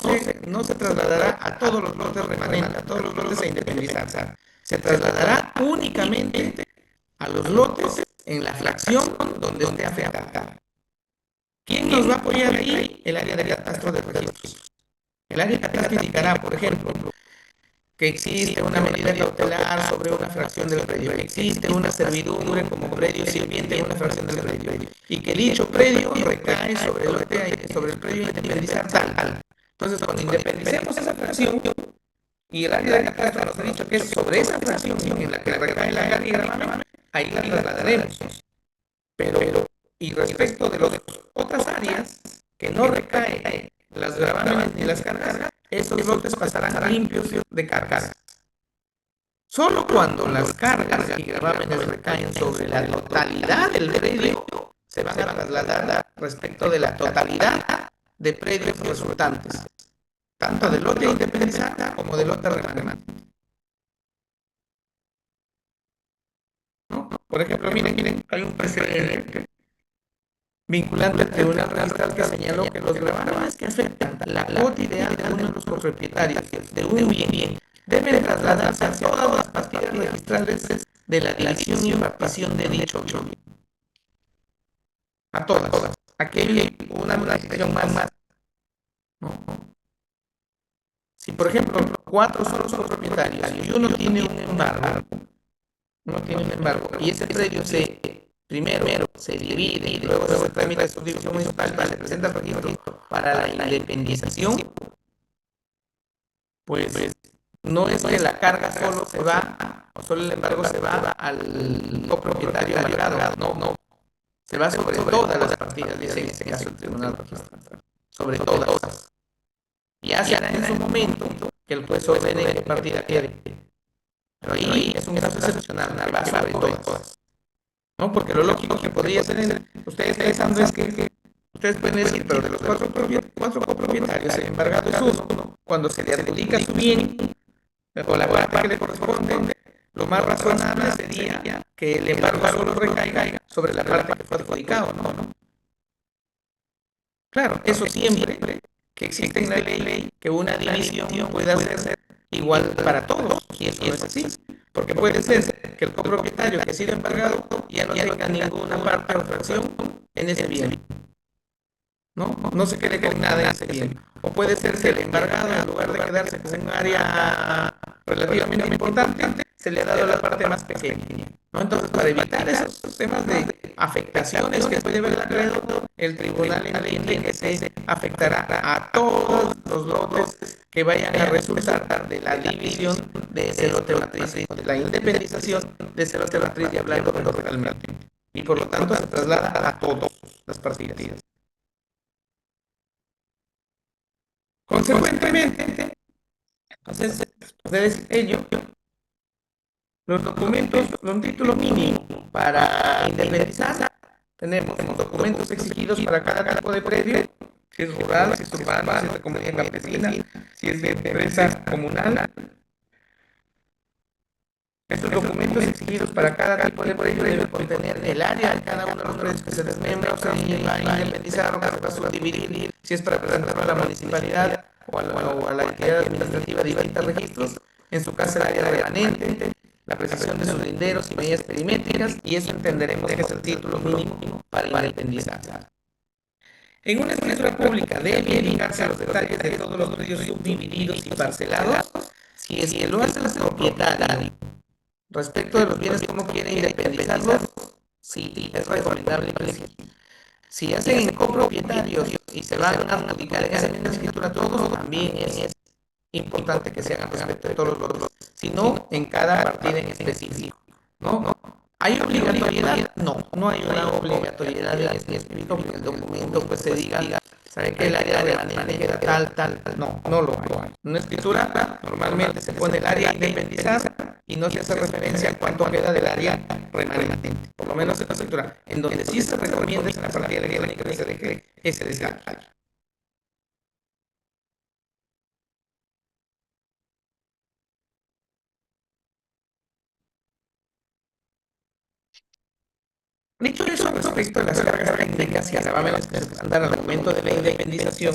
se trasladará a todos los lotes remanentes, a todos los lotes a independizar. Se trasladará únicamente a los lotes en la fracción donde esté afectada. ¿Quién nos va a apoyar ahí? El área de catastro de registros. El área de catastro indicará, por ejemplo, que existe una medida cautelar sobre una fracción del predio, que existe una servidumbre como predio sirviente en una fracción del predio, y que dicho predio recae sobre el predio a independizar tal. Entonces, cuando independicemos esa fracción, y el área de catastro nos ha dicho que es sobre esa fracción en la que recae la carga y gravamen, ahí la trasladaremos. Y respecto de las otras áreas que no recaen las gravámenes ni las cargas, esos lotes pasarán limpios de cargas. Solo cuando las cargas y gravámenes recaen sobre la totalidad del predio, se van a trasladar respecto de la totalidad de predios resultantes, tanto del lote independizado como del lote remanente. ¿No? Por ejemplo, miren, hay un precedente vinculante al Tribunal Registral que señaló que los gravámenes que afectan la cuota ideal de uno de los copropietarios de un bien deben trasladarse a todas las partidas registrales de la división y repartición de dicho bien. A todas. Aquí hay una modificación más. ¿No? Si, por ejemplo, 4 son los copropietarios y uno tiene un embargo, y ese predio primero se divide y luego se tramita de subdivisión municipal, se presenta al registro para la independización, pues no es que la carga solo se va, o solo el embargo se va al copropietario alegado, no, se va sobre todas las partidas, dice en este caso el Tribunal Registral, sobre todas. Y hace en su momento que el juez ordene qué partida quiere. Pero ahí es un caso excepcional, va sobre todas. ¿No? Porque lo lógico que podría ser, ustedes pensando es que ustedes pueden decir, pero de los cuatro copropietarios, el embargado es uno. Cuando se le adjudica su bien, o la parte que le corresponde, lo más razonable sería que el embargo solo recaiga sobre la parte que fue adjudicado, ¿no? Claro, eso siempre que existe en la ley que una división pueda ser igual para todos, y eso no es así. Porque puede ser que el copropietario que ha sido embargado ya no tenga ninguna parte o fracción en ese bien. No se quede con nada en ese bien. O puede ser que el embargado, en lugar de quedarse con un área relativamente importante, se le ha dado la parte más pequeña, ¿no? Entonces, para evitar esos temas de afectaciones que puede haber el acreedor, el tribunal entiende que se afectará a todos los lotes que vayan a resultar de la división de ese lote matriz, de la independización de ese lote matriz, y hablando realmente. Y por lo tanto se traslada a todas las partidas. Consecuentemente, entonces, después de ello, los documentos, un título mínimo para independizar, tenemos los documentos exigidos para cada tipo de predio, si es rural, si es urbano, si es de comunidad campesina, si es de empresa comunal. Estos documentos exigidos para cada tipo de predio deben contener el área de cada uno de los predios que se desmembra o se va a independizar o que se va a subdividir, si es para presentarlo a la municipalidad o a la entidad administrativa de distintos registros, en su caso el área remanente, la precisión de sus linderos y medidas perimétricas, y eso entenderemos que es el título mínimo para independizar. En una escritura pública debe indicarse los detalles de todos los predios subdivididos y parcelados, si es que lo hace el propietario. Respecto de los bienes, cómo quieren independizarlos, sí, es recomendable que si hacen en copropietarios y se van a adjudicar en esa misma escritura todos, también es importante que se hagan respecto de todos los otros, sino en cada partida en específico, ¿no? ¿Hay obligatoriedad? No hay una obligatoriedad en específico que el documento pues se diga, ¿sabe que el área remanente queda tal? No lo hay. En una escritura normalmente se pone el área a independizar y no se hace referencia a cuánto queda del área remanente. Por lo menos en la escritura. En donde sí se recomienda es en la partida electrónica que se deje ese detalle. Dicho eso, respecto a las cargas técnicas y gravámenes que se presentan al momento de la independización,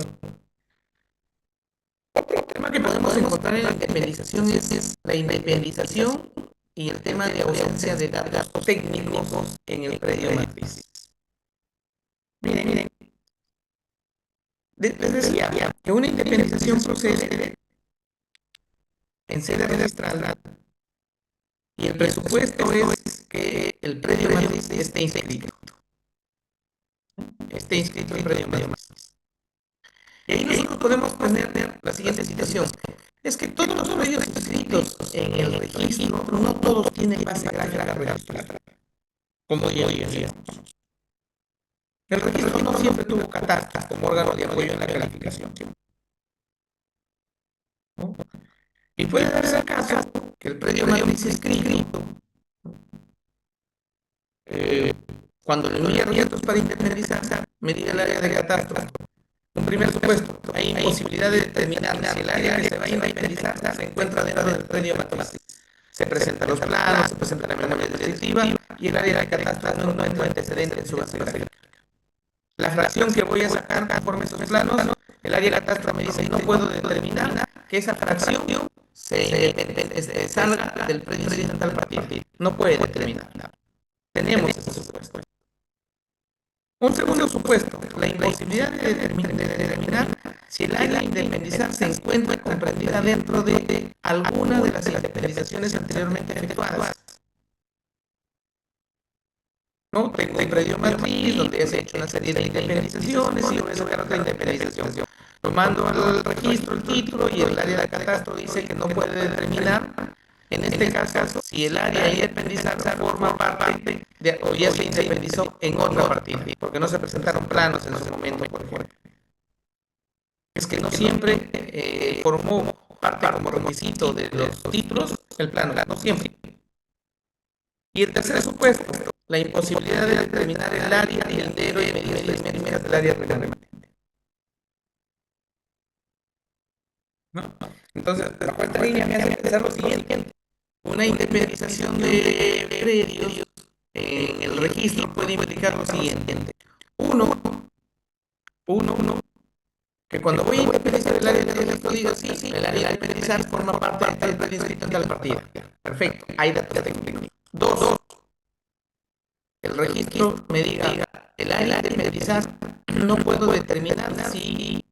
otro tema que podemos encontrar en la independización es la independización y el tema de ausencia de datos técnicos en el predio matriz. Miren, les decía que una independización procede en sede registral y el presupuesto es que el predio matriz esté inscrito. El predio matriz. Y ahí nosotros podemos poner la siguiente situación. Es que todos los predios inscritos en el registro, no todos tienen base gráfica registrada, como ya decíamos. El registro no siempre tuvo catastro como órgano de apoyo en la calificación, ¿no? Y puede darse el caso que el predio matriz inscrito, cuando le envía registros para independizar, medida el área de catastro. Un primer supuesto, hay imposibilidad de determinar si el área que se va a independizar se encuentra dentro del predio matriz. Se presentan los planos, se presenta la memoria descriptiva y el área de catastro no encuentra antecedente en su base gráfica. La fracción que voy a sacar conforme esos planos, el área de catastro me dice, no puedo determinar que esa fracción salga del predio incidental partido. No puede determinar. Tenemos ese supuesto. Un segundo supuesto, la imposibilidad de determinar si el área a independizar se encuentra comprendida dentro de alguna de las independizaciones anteriormente efectuadas. ¿No? Tengo un predio matriz donde se ha hecho una serie de independizaciones y voy a sacar otra independización. Lo mando al registro, el título, y el área de catastro dice que no puede determinar, en este caso, si el área a independizar forma parte de, o ya se independizó en otra partida, porque no se presentaron planos en ese momento, por ejemplo. Es que no siempre formó parte como requisito de los títulos el plano, no siempre. Y el tercer supuesto, la imposibilidad de determinar el área, el lindero y medidas perimétricas del área remanente, ¿no? Entonces, bajo esta línea me hace pensar lo siguiente. Una independización de predios en el registro puede implicar lo siguiente. Uno, que cuando voy a independizar el área del registro digo, sí, el área de independizar forma parte del predio inscrito en tal partida. Perfecto, hay datos técnicos. Dos, el registro me diga el área de independizar, no puedo determinar si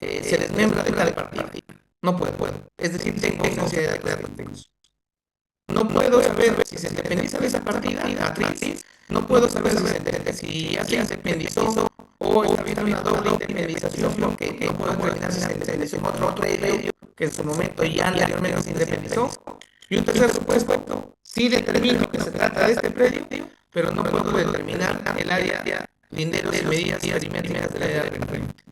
se desmembra de tal partida. No puedo. Es decir, tengo ausencia de datos. No puedo saber si se independiza de esa partida matriz. No puedo saber si ya se independizó o está habiendo una doble independización, porque no puedo determinar si se independizó en otro predio que en su momento ya anteriormente se independizó. Y un tercer supuesto, sí determino que se trata de este predio, pero no puedo determinar el área, linderos y medidas perimétricas del área referente.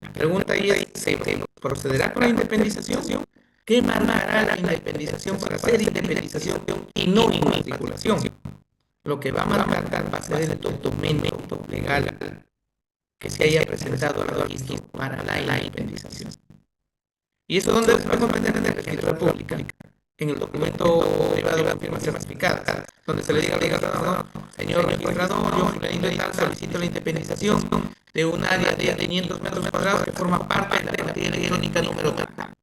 La pregunta ahí es, ¿se procederá con la independización? ¿Qué marcará la independización para hacer independización y no inmatriculación? Lo que va a marcar va a ser el documento legal que se haya presentado al registro para la independización. ¿Y eso dónde se va a comprender? En el registro público, en el documento privado de firma certificada, donde se le diga al registrador, señor registrador, yo fulanito de tal solicito la independización de un área de 500 metros cuadrados que forma parte de la partida electrónica número tal.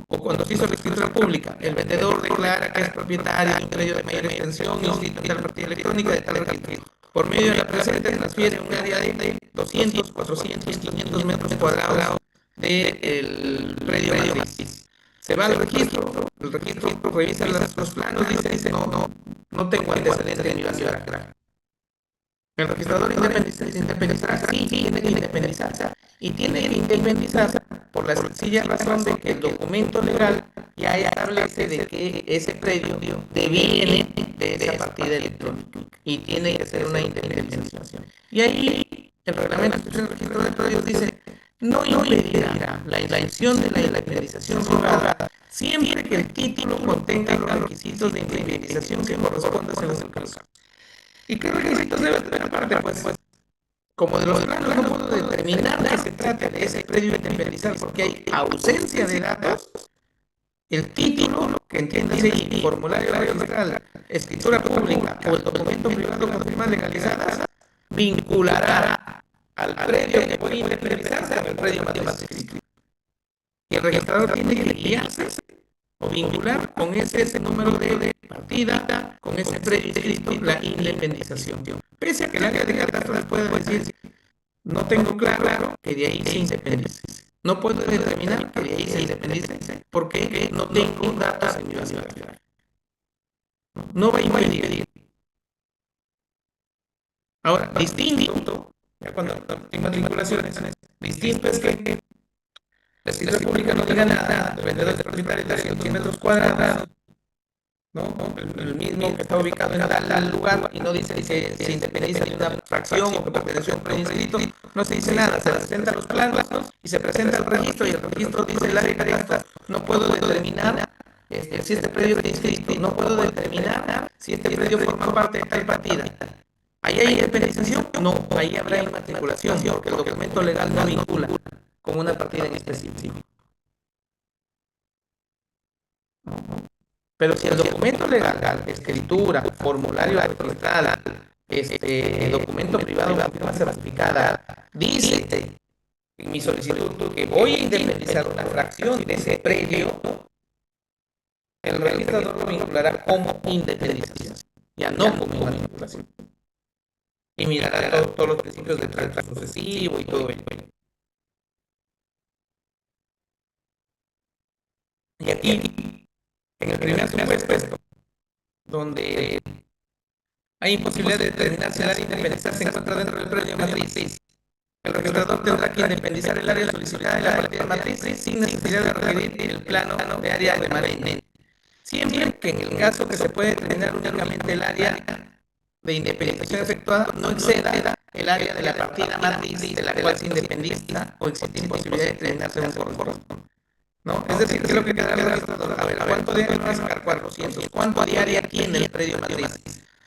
O cuando se hizo la escritura pública, el vendedor declara que es propietario de un predio de mayor extensión inscrito en tal partida electrónica de tal registro. Por medio de la presente transfiere un área de 200, 400, 500 metros cuadrados del predio matriz. Se va al registro, el registro revisa los planos, dice, no tengo antecedentes de mi ciudad. El registrador independizará, sí, tiene que independizarse. Y tiene que independizarse por la sencilla razón de que el documento legal ya establece de que ese predio deviene de esa partida electrónica y tiene que ser una independización. Y ahí el reglamento del registro de predios dice, no impedirá la intención de la independización privada siempre que el título contenga los requisitos de independización que correspondan a los casos. ¿Y qué requisitos debe tener aparte? Pues, como de los planos no puedo determinar que se trate de ese predio independizado porque hay ausencia de datos, el título, que entiéndase ahí, formulario registral, escritura pública o el documento privado con firmas legalizadas, vinculará al predio que puede independizarse al predio más escrito. Y el registrador tiene que guiarse o vincular con ese número de partida, con ese predio escrito, la independización. Pese a que el área de catastro les pueda decir, no tengo claro que de ahí se independice. No puedo determinar que de ahí se independice porque no tengo datos en mi base de datos. No va a impedir. Ahora, distinto, ya cuando tengo matriculaciones, distinto es que la escritura pública no diga nada, el vendedor de propietario de 200 metros cuadrados, ¿no? El mismo que está ubicado en tal lugar y no dice si se independiza de una fracción o que perteneció a un predio inscrito, no se dice nada, se presentan los planos y se presenta el registro y el registro dice el área de catastro, no puedo determinar si este predio es inscrito, no puedo determinar si este predio forma parte de tal partida. ¿Ahí hay independización? No, ahí habrá inmatriculación porque el documento legal no vincula con una partida en específico. Pero si el documento legal, escritura, formulario registral, documento privado con firma certificada, dice en mi solicitud que voy a independizar una fracción de ese predio, el registrador lo vinculará como independización, ya no como inmatriculación. Y mirará todos los principios de trato sucesivo y todo ello. Y aquí, en el primer supuesto, donde hay imposibilidad de determinar si el área independizada se encuentra dentro del predio matriz, el registrador tendrá que independizar el área solicitada de la partida matriz sin necesidad de requerir el plano de área remanente. Siempre que en el caso que se puede determinar únicamente el área de independización efectuada no exceda el área de la partida matriz de la cual se independiza o existe imposibilidad de determinarse un corresponde. ¿No? Es decir, ¿qué es lo que queda el registrador? A ver, ¿cuánto de área va a sacar? 400. ¿Cuánto de área tiene el predio matriz?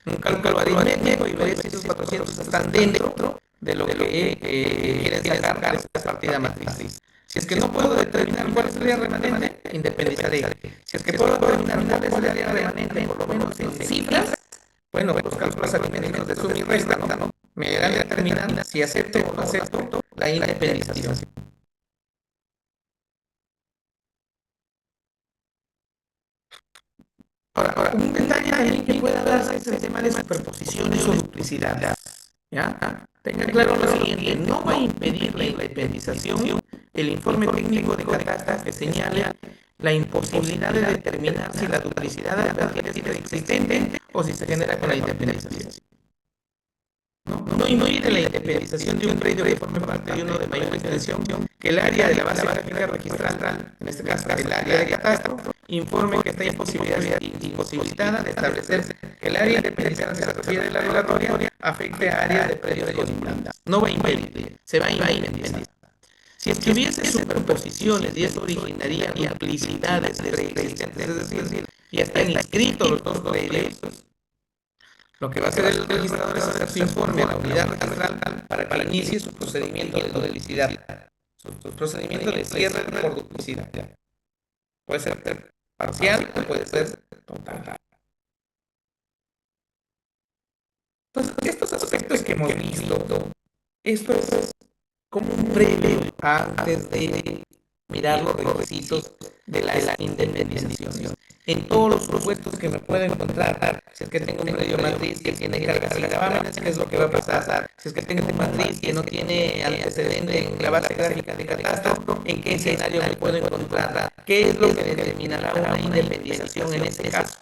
Un cálculo aritmético y ver si esos 400 están dentro de lo que quieren sacar de esta partida matriz. Si es que no puedo determinar cuál es el área remanente, independizaré. Si es que puedo determinar cuál es el área remanente, por lo menos en cifras, bueno, los cálculos aritméticos de suma y resta, ¿no? Me harán determinar si acepto o no acepto la independización. Ahora, un detalle también que pueda darse es el tema de superposiciones o duplicidades. ¿Ya? Tenga claro lo siguiente, no va a impedir la independización el informe técnico de catástrofe que señale la imposibilidad de determinar si la duplicidad advertida es preexistente o si se genera con la independización. No impide la independización de un predio que forme parte de uno de mayor extensión que el área de la base gráfica registral, en este caso el área de catastro, informe que está imposibilitada de establecer que el área independizada se refiere a la regulatoria afecte a áreas de predios colindantes. No va a impedir, se va a independizar. Si es que hubiese superposiciones y eso originaría duplicidades preexistentes, es decir, ya están inscritos los dos predios, lo que va a hacer el registrador es hacer su informe a la unidad registral para que inicie su procedimiento de duplicidad, su procedimiento de cierre por duplicidad. Puede ser parcial o puede ser total. Entonces, estos aspectos que hemos visto, esto es como un previo antes de mirar los requisitos de la independización. En todos los supuestos que me puedo encontrar, si es que tengo un predio matriz que tiene cargas y gravámenes, ¿qué es lo que va a pasar? Si es que tengo un matriz que no tiene antecedente en la base gráfica de catastro, ¿en qué escenario me puedo encontrar? ¿Qué es lo que determinará una independización en ese caso?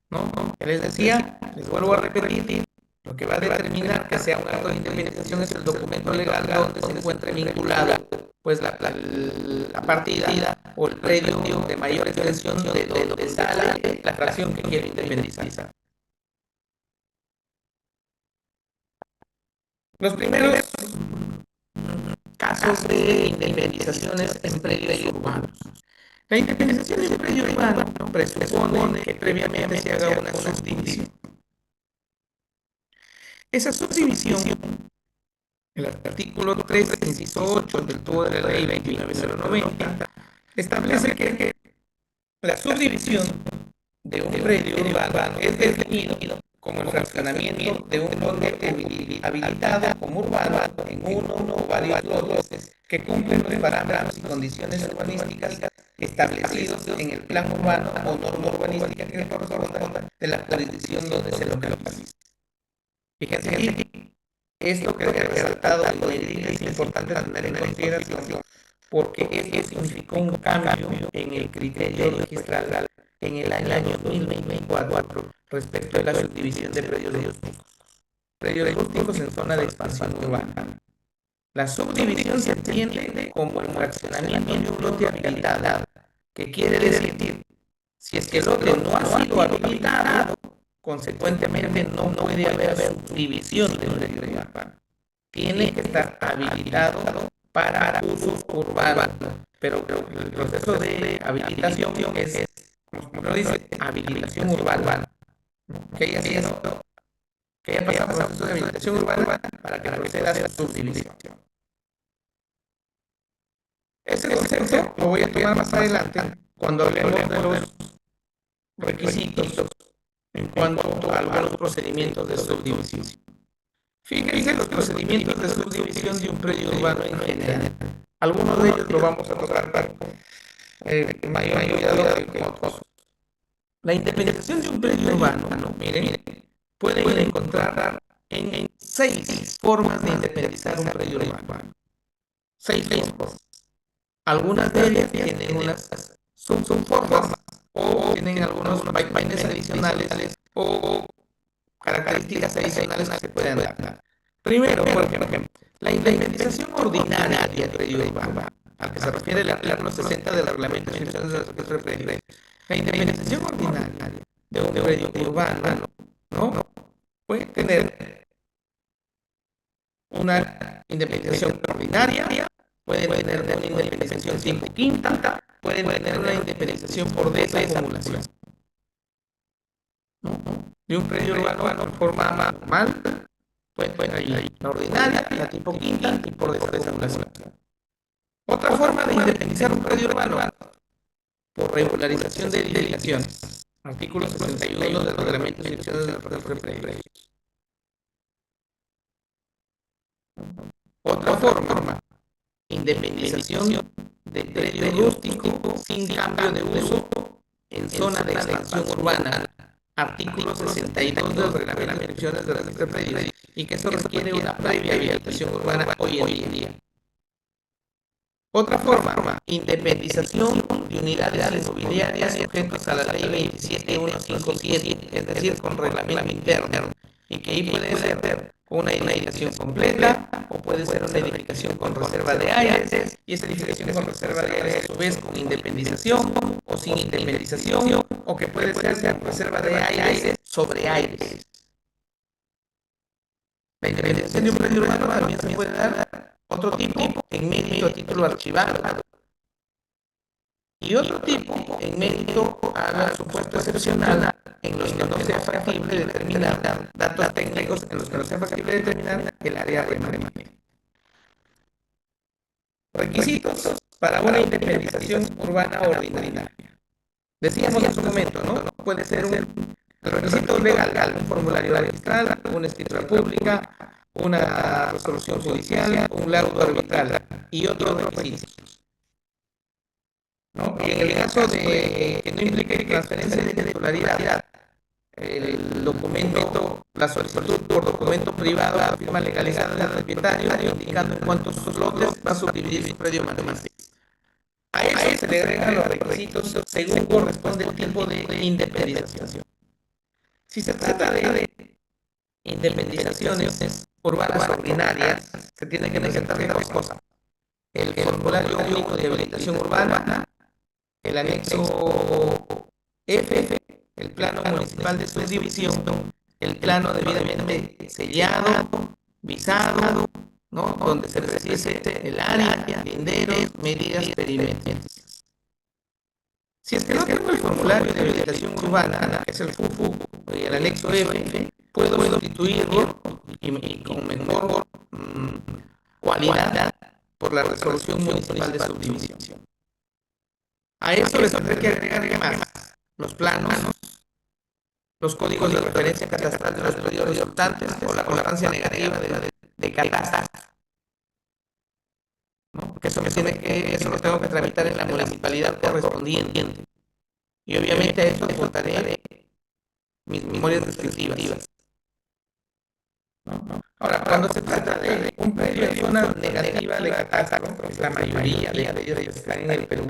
¿No? Que les decía, les vuelvo a repetir, lo que va a determinar que sea un acto de independización es el documento legal donde se encuentre vinculado pues la partida o el predio de mayor extensión de donde sale la fracción que quiere independizar. Los primeros casos de independizaciones en predios urbanos. La independización de un predio urbano presupone que previamente se haga una subdivisión. Esa subdivisión, el artículo 3, inciso 8 del TUO de la ley 29090, establece que la subdivisión de un predio urbano es definido como el fraccionamiento de un lote habilitado como urbano en uno o varios lotes que cumplen los parámetros y condiciones urbanísticas establecidos en el plan urbano o norma urbanística que corresponda de la jurisdicción donde se localiza. Fíjense aquí, esto que he resaltado es importante tener en consideración porque esto significó un cambio en el criterio registral en el año 2024 respecto a la subdivisión de predios rústicos. Predios rústicos en zona de expansión urbana. La subdivisión se entiende como el fraccionamiento de un lote habilitado, que quiere decir, si es que el lote no ha sido habilitado, consecuentemente no puede haber subdivisión de un predio urbano. Tiene que estar habilitado para usos urbanos, pero el proceso de habilitación es, como lo dice, habilitación urbana. Que haya pasado por el proceso de habilitación urbana para que proceda a su subdivisión. Ese concepto lo voy a tomar más adelante cuando hablemos de los requisitos en cuanto a algunos procedimientos de subdivisión. Fíjense los procedimientos de subdivisión de un predio urbano en general. Algunos de ellos lo vamos a tocar con mayor cuidado que otros. La independización de un predio urbano, miren, pueden encontrar en 6 formas de independizar un predio urbano. 6 formas. Algunas de ellas tienen unas subformas o tienen algunos vaivenes adicionales o características adicionales que se pueden dar. Primero, por ejemplo, la independización ordinaria del predio urbano, al que se refiere el artículo 60 del Reglamento de Instrucciones del Registro de Predios. La independización ordinaria de un predio urbano, ¿no? Puede tener una independización ordinaria, puede tener una independización tipo quinta, puede tener una independización por desacumulación. De un predio urbano en forma normal, pues ahí la ordinaria, la tipo quinta y por desacumulación. Otra forma de independizar un predio urbano por regularización de edificaciones. Artículo 61 del Reglamento de Instrucciones del Registro de Predios. Otra forma, independización de predio rústico sin cambio de uso en zona de expansión urbana. artículo 62 del reglamento de inspecciones de registro de predios y que eso requiere una previa habilitación urbana hoy en día. Otra forma, independización de unidades inmobiliarias sujetas a la ley 27157, es decir, con reglamento interno, y que ahí puede ser una edificación completa o puede ser una edificación con reserva de aires, y esa edificación con reserva de aires a su vez con independización o sin independización, o que puede ser con reserva de aires sobre aires. La independización de un predio urbano también se puede dar otro tipo en mérito a título archivado y otro tipo en mérito a supuesto excepcional en los que no sea factible determinar datos técnicos en los que no sea factible determinar el área de manejo. Requisitos para una independización urbana ordinaria. Decíamos en su momento, ¿no? Puede ser un requisito legal, un formulario registral, una escritura pública, una resolución judicial, un laudo arbitral y otros requisitos, ¿no? Y en el caso de que no implique transferencia de titularidad, el documento, la solicitud por documento privado, la firma legalizada del propietario, indicando en cuántos lotes va a subdividir su predio matemático. A eso se le agregan los requisitos según corresponde el tipo de independización. Si se trata de independizaciones urbanas ordinarias, se tiene que necesitar dos cosas: el formulario único de habilitación urbana, el anexo F, el plano municipal de subdivisión, el plano debidamente sellado, visado, ¿no? Donde se precise el área, linderos, medidas perimétricas. Si es que no tengo el formulario de habilitación urbana, que es el FUFU y el anexo F, puedo sustituirlo y con mejor cualidad por la resolución municipal de subdivisión. A eso les tendré que agregar ¿qué más? Los planos, los códigos de referencia catastral de los predios resultantes o la constancia negativa de catastro, ¿no? Porque eso lo tengo que tramitar en la municipalidad correspondiente. Y obviamente a eso apuntaré mis memorias descriptivas, ¿no? Ahora, cuando se trata de un predio en zona negativa de catastro, que es la mayoría de predios que están en el Perú,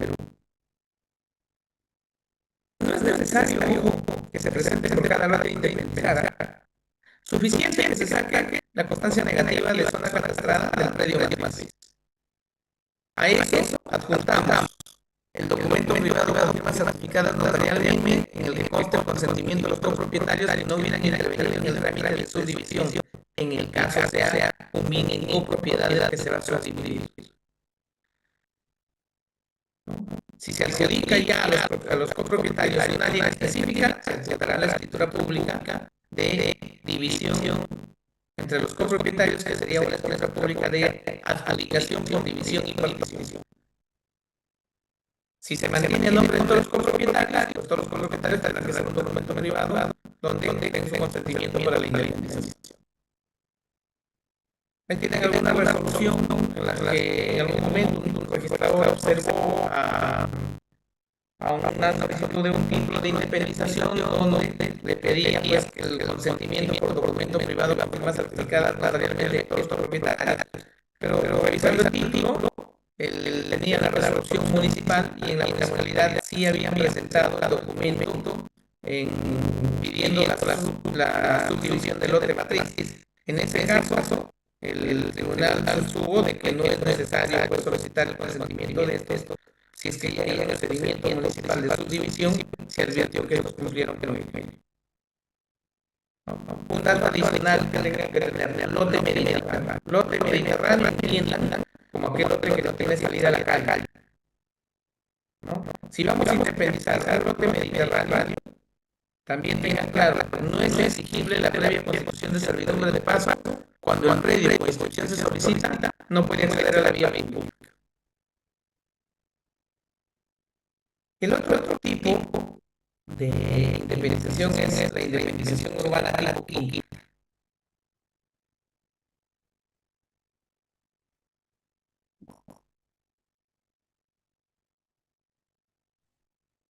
no es necesario que se presente por cada lote independizada. Suficiente que se saque la constancia negativa de zona catastrada del predio matriz. A eso adjuntamos el documento privado con firma certificada notarialmente en el que consta el consentimiento de los copropietarios que no hubieran intervenido en el trámite de subdivisión, en el caso sea un bien en copropiedad de la que se va a subdividir. Si se adjudica ya a los copropietarios una área específica, se adjudicará la escritura pública de división entre los copropietarios, que sería una escritura pública de adjudicación por división y partición. Si se mantiene el nombre de todos los copropietarios, pues todos los copropietarios tendrán que hacer un documento privado donde tengan su consentimiento para la independización. ¿Tienen alguna resolución en la que en algún momento un registrador observó a una solicitud de un título de independización donde le pedía pues que el consentimiento por documento privado con firma certificada notarialmente de todos los propietarios? Pero revisando el título, él tenía la resolución municipal y en la municipalidad sí habían presentado el documento pidiendo la subdivisión del lote matriz. En ese caso, el tribunal sostuvo de que no es necesario pues, solicitar el consentimiento de esto. Si es que ya en el procedimiento municipal de subdivisión se advirtió que los cumplieron muy bien. Un dato adicional que tengan que tener: lote mediterráneo. Lote mediterráneo entiendan como aquel lote que no tiene salida a la calle, ¿no? Si vamos a independizar el lote mediterráneo, también tengan claro, no es exigible la previa constitución de servidumbre de paso. Cuando el predio con inscripción se solicita, no puede acceder a la vía pública. El otro tipo de independización es la independización urbana tipo quinta.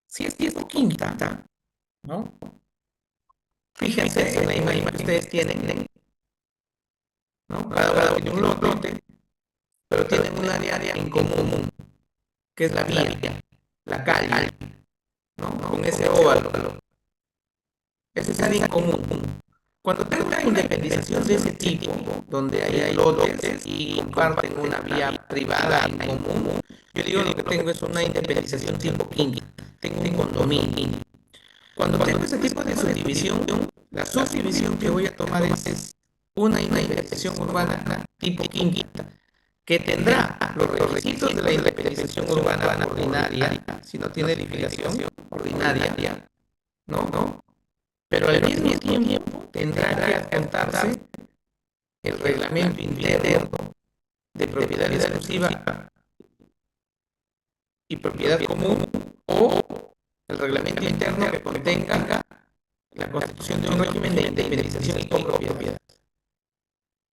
Si es tipo quinta, ¿no? Fíjense en la imagen que ustedes tienen, ¿no? Cada uno tiene un lote, pero tienen un área en común, que es la vía, la calle, ¿no? Con ese óvalo. Ese es área en común. Cuando tengo una independización de ese tipo, donde hay lotes y comparten una vía privada en común, yo digo lo que tengo es una independización tipo quinta, tengo un condominio. Cuando tengo ese tipo de subdivisión, la subdivisión que voy a tomar es una independización urbana tipo quinta, que tendrá los requisitos de la independización urbana ordinaria, si no tiene edificación ordinaria, ¿no? Pero al mismo tiempo tendrá que adjuntarse el reglamento interno de propiedad exclusiva y propiedad común, o el reglamento interno que contenga la constitución de un régimen de independización y copropiedad.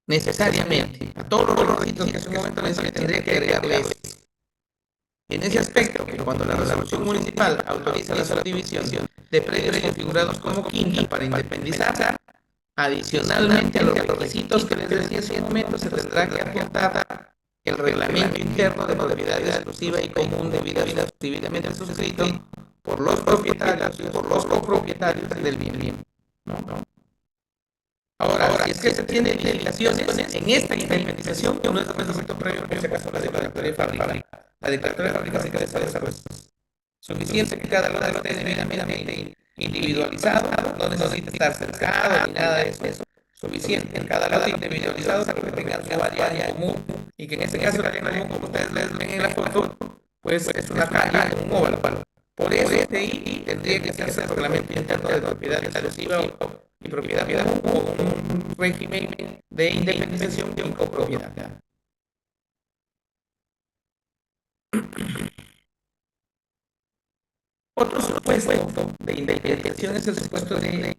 Necesariamente, a todos los requisitos que hace un momento mencioné, tendría que agregarle eso. En ese aspecto, que cuando la resolución municipal autoriza la subdivisión de predios configurados como quinta para independizar, adicionalmente a los requisitos que les decía hace un momento, se tendrá que adjuntar el reglamento interno de propiedad exclusiva y común debidamente suscrito por los propietarios y por los copropietarios del bien. ¿No? Ahora, si es que se tiene edificaciones, en esta independización, no es requisito previo, por si acaso, la declaratoria de fábrica. La declaratoria de fábrica se queda suficiente que cada uno esté debidamente individualizado, no necesita estar cercado ni nada de eso. Suficiente en cada lado individualizado para que tengan su área en común, y que en este caso la área común, como ustedes ven en la foto, pues es una calle con un óvalo. Por eso ahí tendría que hacerse el reglamento interno de propiedad exclusiva y propiedad común, con un régimen de independización y copropiedad. Otro supuesto de independización es el supuesto de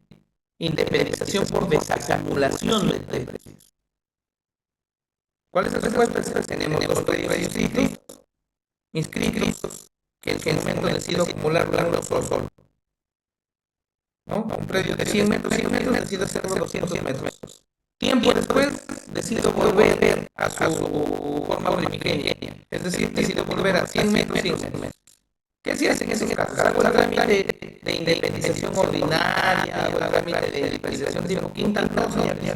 independización por desacumulación de predios. ¿Cuál es el supuesto? Tenemos los predios inscritos que en su momento decido acumular uno solo, ¿no? Un predio de 100 metros, decido hacerlo 200 metros. Tiempo después decido volver a su forma primigenia, es decir, decido volver a 100 metros, 100 metros. ¿Qué se hace en ese caso? Hago el trámite de independización ordinaria, o el trámite de independización tipo quinta, no, señores.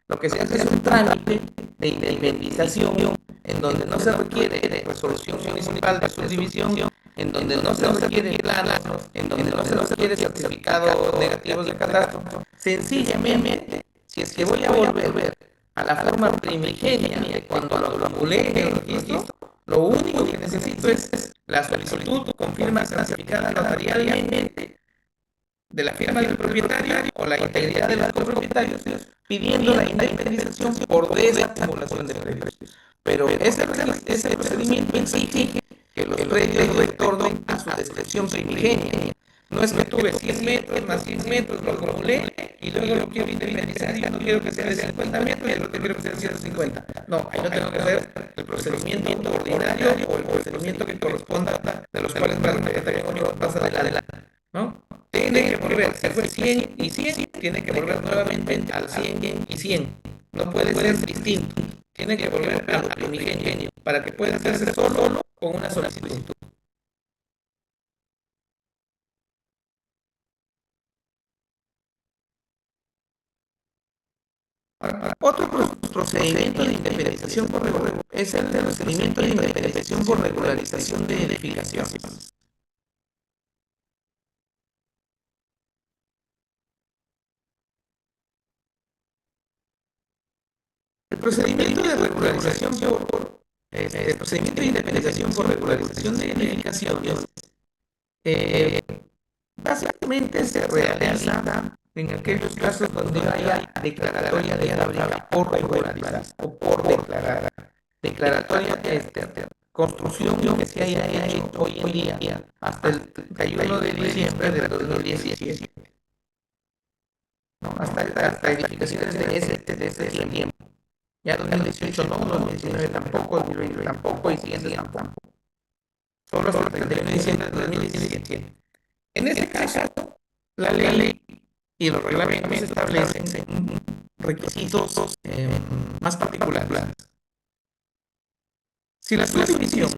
Lo que se hace es un trámite de independización en donde no se requiere resolución municipal de subdivisión, en donde no se requiere planos, en donde no se requiere certificados negativos de catastro. Sencillamente, si es que voy a volver a la forma primigenia de cuando lo acumulé en el registro, lo único que necesito es la solicitud con firma certificada notarialmente de la firma del propietario o la integridad de los copropietarios, pidiendo la independización por desacumulación de predios. Pero ese procedimiento exige que los predios retornen a su descripción primigenia. No es que tuve 100 metros más 100 metros, lo acumulé y luego lo quiero independizar y no quiero que sea de 50 metros y el otro quiero que sea de 150. No, ahí no tengo que hacer el procedimiento ordinario o el procedimiento que corresponda, de los cuales más adelante, ¿no? Tiene que volver, si fue 100 y 100, tiene que volver nuevamente al 100 y 100. No puede ser distinto. Tiene que volver a lo primigenio para que pueda hacerse solo con una solicitud. Otro procedimiento de independización por regulación es el procedimiento de independización por regularización de edificaciones. El procedimiento de regularización el procedimiento de independización por regularización de edificaciones eh, básicamente se realiza en aquellos casos donde haya declaratoria de fábrica por regularizar o por declarar. Declaratoria de construcción que se haya hecho hoy en día hasta el 31 de diciembre de 2017, ¿no? Hasta edificaciones de ese tiempo. Ya 2018 no, 2019 tampoco, 2020 tampoco y siguientes tampoco. Solo hasta el 31 de diciembre de 2017. En ese caso, la ley y los reglamentos establecen requisitos más particulares. Si la subdivisión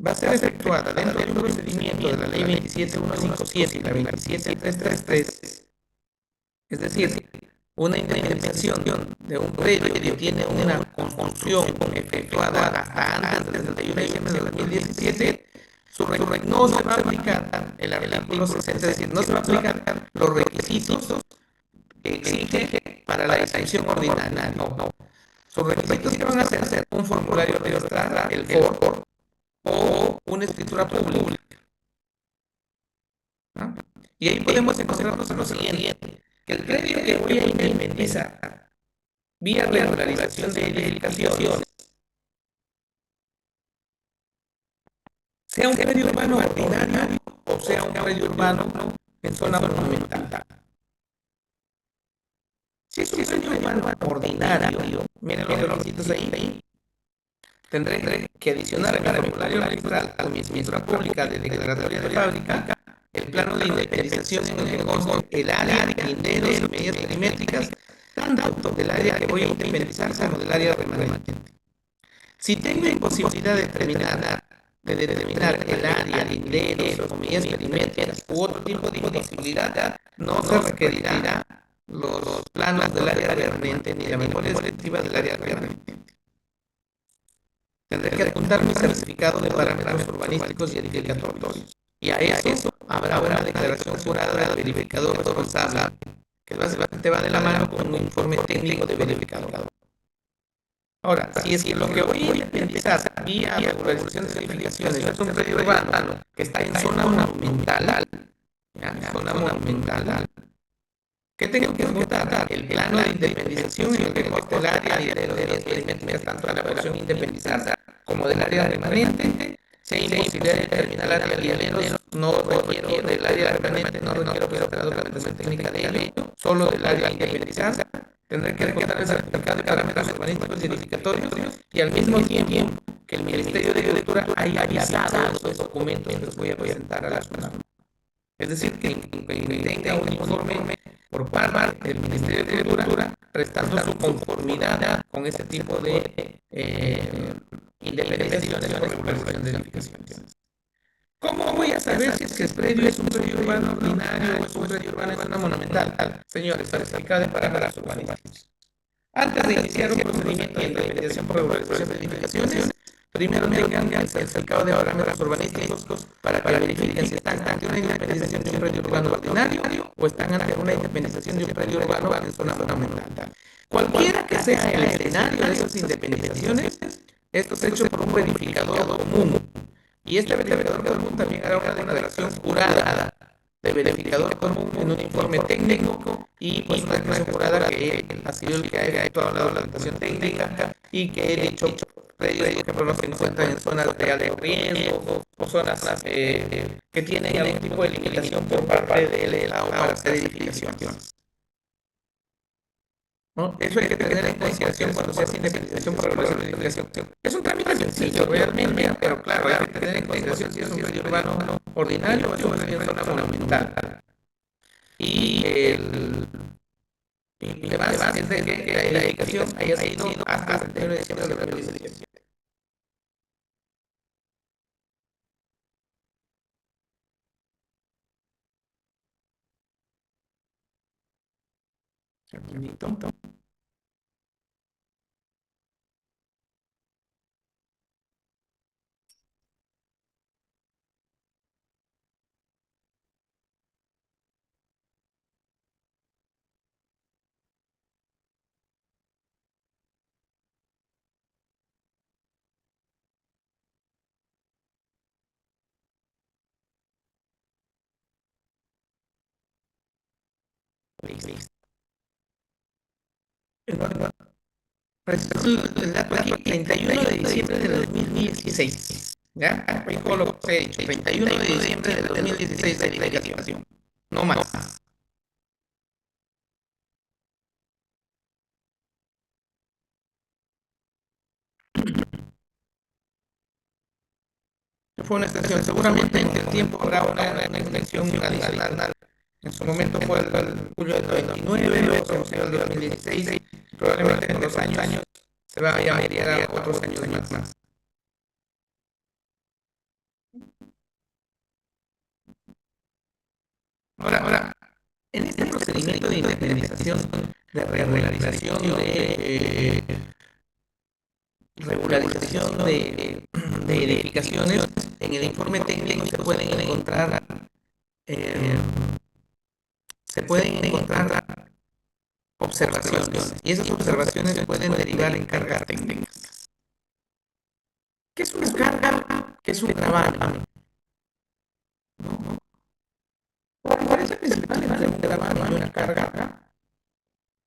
va a ser efectuada dentro de un procedimiento de la ley 27157 y la 27333, es decir, una indemnización de un predio que tiene una construcción efectuada hasta antes del 31 de diciembre de 2017, no se va a aplicar el artículo 60, es decir, no se va a aplicar los requisitos que exige para la exención ordinaria. No. Sus requisitos que van a hacer un formulario registral, el FOR, o una escritura pública. ¿No? Y ahí podemos encontrarnos en lo siguiente, que el predio que voy a indemnizar vía regularización de edificaciones sea un predio urbano ordinario o sea un predio urbano en zona monumental. Si es un predio urbano ordinario, miren los requisitos ahí, tendré que adicionar en el formulario registral a mi escritura pública de declaratoria de fábrica el plano de independización en el que conste el área, linderos y medidas perimétricas, tanto del área que voy a independizar como del área remanente. Si tengo imposibilidad de determinar el área, linderos o medidas perimétricas u otro tipo de imposibilidad, no se requerirá los planos del área remanente ni la memoria descriptiva del área remanente. Tendré que adjuntar mi certificado de parámetros urbanísticos y edificatorios. Y a eso habrá una declaración jurada del verificador responsable, que básicamente va de la mano con un informe técnico de verificador. Ahora, si es que lo que voy a empezar vía regularización de edificaciones es un predio urbano que está en zona monumental, zona monumental, ¿qué tengo que adjuntar? El plano de independización en el que consta el área y de los perimétricas tanto de la porción independizada como del área remanente. Si hay imposibilidad de determinar el área de alienos, no requiero del área remanente, no requiero que sea operado para la presentación técnica de ello, solo del área independizada. Tendré que adjuntar el certificado de parámetros urbanísticos y edificatorios y al mismo tiempo que el Ministerio de Agricultura haya avisado los documentos que les voy a presentar a las personas. Es decir, que tenga un informe por parte del Ministerio de Agricultura prestando su conformidad con ese tipo de indemnizaciones por regularización de edificaciones. ¿Cómo voy a saber si es que el predio es un predio urbano ordinario o es un predio urbano en zona monumental? Señores, certificado de parámetros urbanísticos. Antes de iniciar un procedimiento de indemnización por regularización de edificaciones, primero tengan el certificado de parámetros urbanísticos para que verifiquen si están ante una independización de un predio urbano ordinario o están ante una independización de un predio urbano en zona monumental. Cualquiera que sea el escenario de esas independizaciones, esto es hecho por un verificador común. Y este verificador común también hará una declaración jurada de verificador común en un informe técnico y pues una declaración jurada que él ha sido el que ha efectuado la documentación técnica y que he dicho predios, por ejemplo, no se encuentran en zonas de alto riesgo o zonas que tienen algún tipo de limitación por parte de la OPA para hacer edificaciones. ¿No? Eso hay que tener en consideración cuando se hace independización por regulación de edificación. Es un trámite sencillo realmente, pero claro, hay que tener en consideración si es un predio urbano ordinario o es un predio en zona monumental. Y además es de que la edificación haya sido hasta el 31 de diciembre de 2017. El dato aquí, 31 de diciembre de 2016. ¿Ya? Fijo lo que he dicho, 31 de diciembre de 2016 de edificación. No más. Fue una extensión. Seguramente en el tiempo habrá una extensión adicional. En su momento fue el julio del 99, luego se amplió al 2016. Probablemente con los años se va a ampliar a otros años más. Ahora, en este procedimiento de independización, de regularización de edificaciones, en el informe técnico eh, se pueden encontrar observaciones, y esas observaciones pueden derivar en cargas técnicas. ¿Qué es una carga? ¿Qué es un gravamen? La diferencia principal entre un gravamen y una carga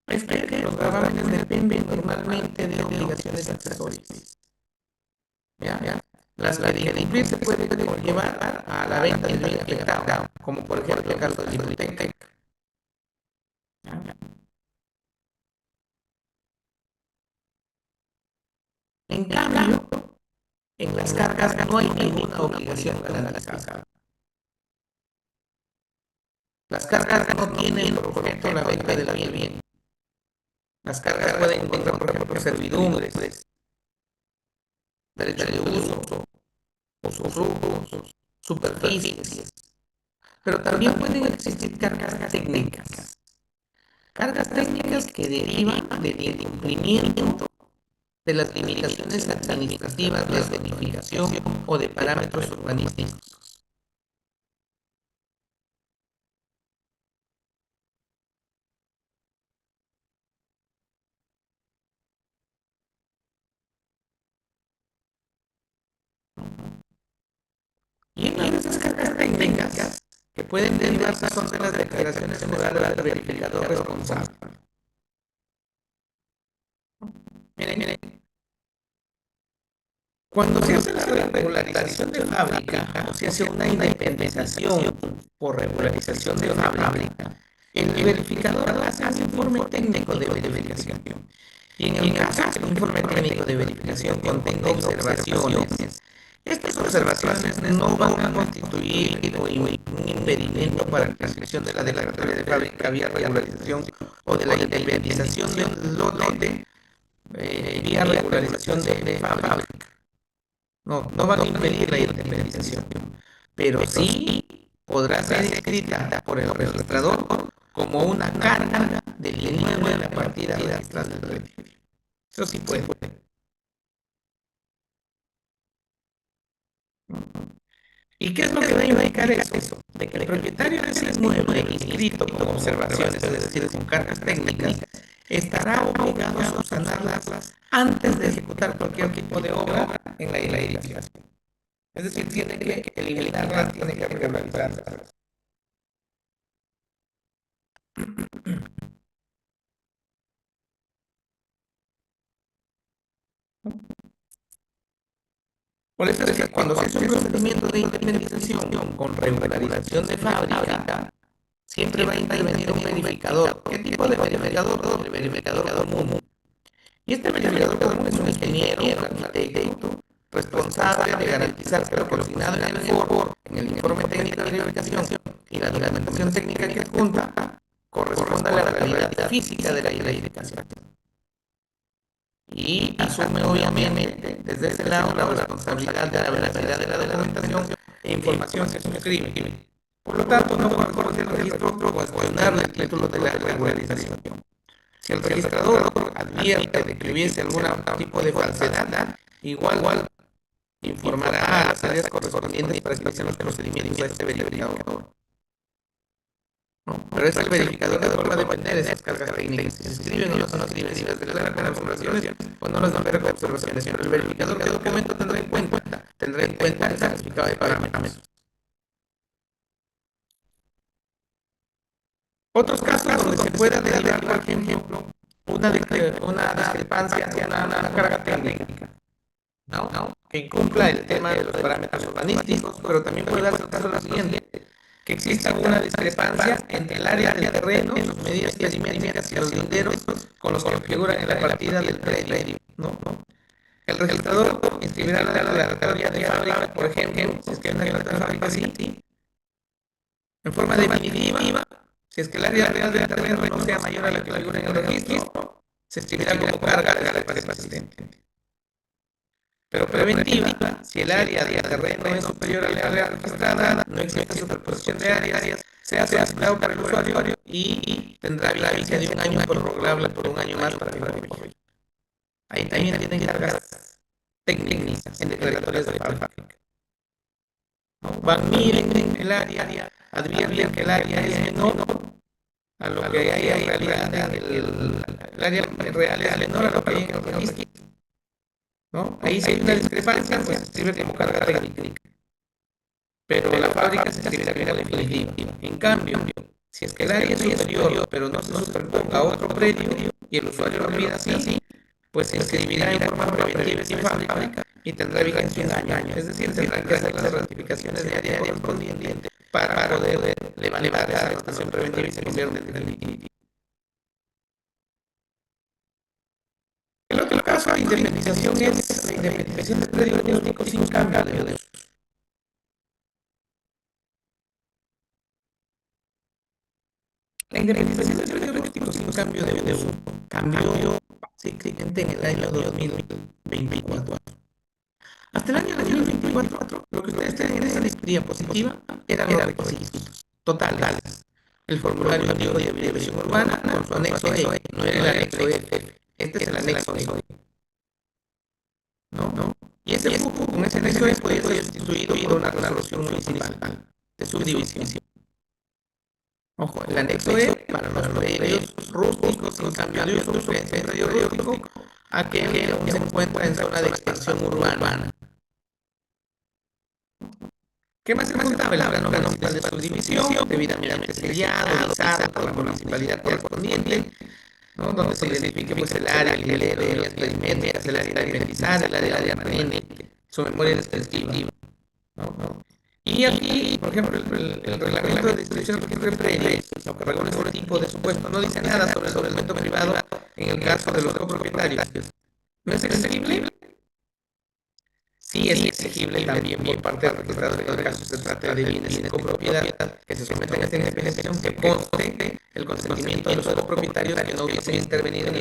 es que los gravámenes dependen normalmente de obligaciones accesorias. ¿Ya? Las que de cumplir se pueden llevar a la venta del bien afectado, como por ejemplo el caso de la hipoteca. ¿Ya? En cambio, en las cargas no hay ninguna obligación garantizada. Las cargas no tienen por objeto la venta del bien. Las cargas pueden encontrar, por ejemplo, servidumbres, derecho de uso, usufructos, superficies. Pero también pueden existir cargas técnicas. Cargas técnicas que derivan del incumplimiento de las limitaciones administrativas de zonificación o de parámetros urbanísticos. Y una de esas cargas técnicas que pueden derivarse son de las declaraciones generales del verificador responsable. Miren, cuando se hace la regularización de fábrica o se hace una independización por regularización de fábrica, el verificador hace un informe técnico de verificación. Y en el caso que el informe técnico de verificación contenga observaciones, estas observaciones no van a constituir un impedimento para la prescripción de la declaratoria de fábrica vía regularización o de la independización del lote vía regularización de fábrica. No van a impedir la independización, pero sí podrá ser escrita por el registrador como una carga del inmueble en la partida registrada del predio. Eso sí puede. ¿Y qué es lo que va a indicar eso? De que el propietario de ese inmueble inscrito con observaciones, es decir, con cargas técnicas, estará obligado a subsanarlas antes de ejecutar cualquier tipo de obra en la edificación. Es decir, tiene que eliminarlas, tiene que regularizarlas. Por eso es que cuando se hace un procedimiento de independización con regularización de fábrica, siempre va a intervenir un verificador. ¿Qué tipo de verificador? El verificador común. Y este verificador común es un ingeniero, un arquitecto, responsable de garantizar que lo coordinado en el informe técnico de verificación y la documentación técnica que adjunta corresponda a la realidad física de la edificación. Y asume obviamente desde ese lado la responsabilidad de la veracidad de la documentación e información que se suscribe. Por lo tanto, no puede correr el registro o cuestionarle el título de la regularización. Si el registrador advierte de que hubiese algún tipo de falsedad, igual informará a las áreas correspondientes para que iniciar los procedimientos a este verificador. ¿No? Pero es el verificador que va a depender de esas cargas técnicas. Si se escriben o no se escriben, si las declaran con observaciones o no las declaran con observaciones. Pero el verificador que documento tendrá en cuenta el certificado de parámetros. Otros casos donde se pueda derivar, por ejemplo, una discrepancia hacia una carga técnica, ¿no? Que incumpla el tema de los parámetros urbanísticos, pero también puede darse el caso lo siguiente, que exista una discrepancia entre el área del terreno, sus medidas perimétricas y los linderos con los que figuran en la partida del predio, ¿no? El registrador inscribirá la declaratoria de fábrica, por ejemplo, si es que hay una declaratoria de fábrica así, en forma definitiva Si es que el área real del terreno no sea mayor a la que figura en el registro, se escribirá como carga de la persistente. Pero preventiva, si el área del terreno es superior al área registrada, no existe superposición de áreas, se ha solicitado para el usuario y tendrá vigencia de un año prorrogable por un año más para que corrija. Ahí también tienen cargas técnicas en declaratorias de fábrica. Van, miren el área, advierten que el área es menor a lo que hay en realidad, el área real es menor a lo que hay en el registro, ¿no? Ahí sí hay una discrepancia, pues se escribe como carga técnica, pero la fábrica se escribirá como definitiva. En cambio, si es que el área es superior, pero no se superponga a otro predio y el usuario lo mira así, pues se escribirá en forma preventiva esa fábrica y tendrá vigencia un año. Es decir, tendrán que hacer las ratificaciones de área correspondientes para poder levantar esa estación preventiva y se convierte en definitiva. El otro caso de independización es la independización del predio rústico sin cambio de uso. La independización del predio rústico sin cambio de uso cambió básicamente en el año 2024. Hasta el año 2024, lo que ustedes tienen en esa diapositiva eran los requisitos totales. El formulario de viabilización urbana con su anexo E, no era el anexo F. Este es el anexo E. ¿No? Y ese FUCU con ese anexo E puede ser sustituido por una resolución municipal de subdivisión. Ojo, el anexo E para los predios rústicos sin cambio de uso, predio rústico, aquel que se encuentra en zona de expansión urbana. ¿Qué más se contaba? El plano municipal de subdivisión, debidamente sellado, visado por la municipalidad correspondiente, ¿no? Donde se identifique pues, el área, el nivel de las perimétricas, el área de indemnizar, el área permanente, su memoria descriptiva, ¿no? Y aquí, por ejemplo, el reglamento de distribución de predios, lo que regula sobre el tipo de supuesto, no dice nada sobre el documento privado en el caso de los copropietarios. ¿No es exigible? Sí es exigible también por parte del registrador en el caso se trate de bienes de copropiedad que se someten a esta indemnización que conste el consentimiento de los copropietarios que no hubiesen intervenido en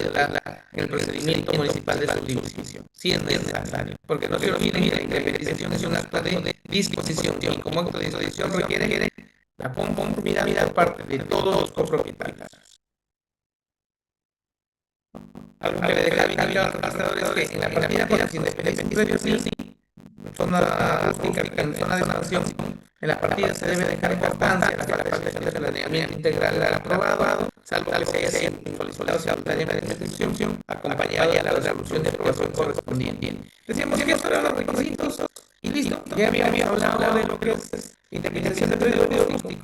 el procedimiento municipal de subdivisión. Sí es necesario, porque no se olviden que la indemnización es un acto de disposición y como acto de disposición requiere la conformidad por parte de todos los copropietarios. Algo que le deja bien claro al registrador es que en la partida por las independencias sí, zona rústica, en zona de expansión, en la partida se debe dejar constancia la participación del planeamiento integral aprobado, salvo que se haya solicitado simultáneamente la ejecución, acompañada de la resolución de aprobación correspondiente. Decíamos que estos eran los requisitos y listo, ya habíamos hablado de lo que es indemnización de predio rústico.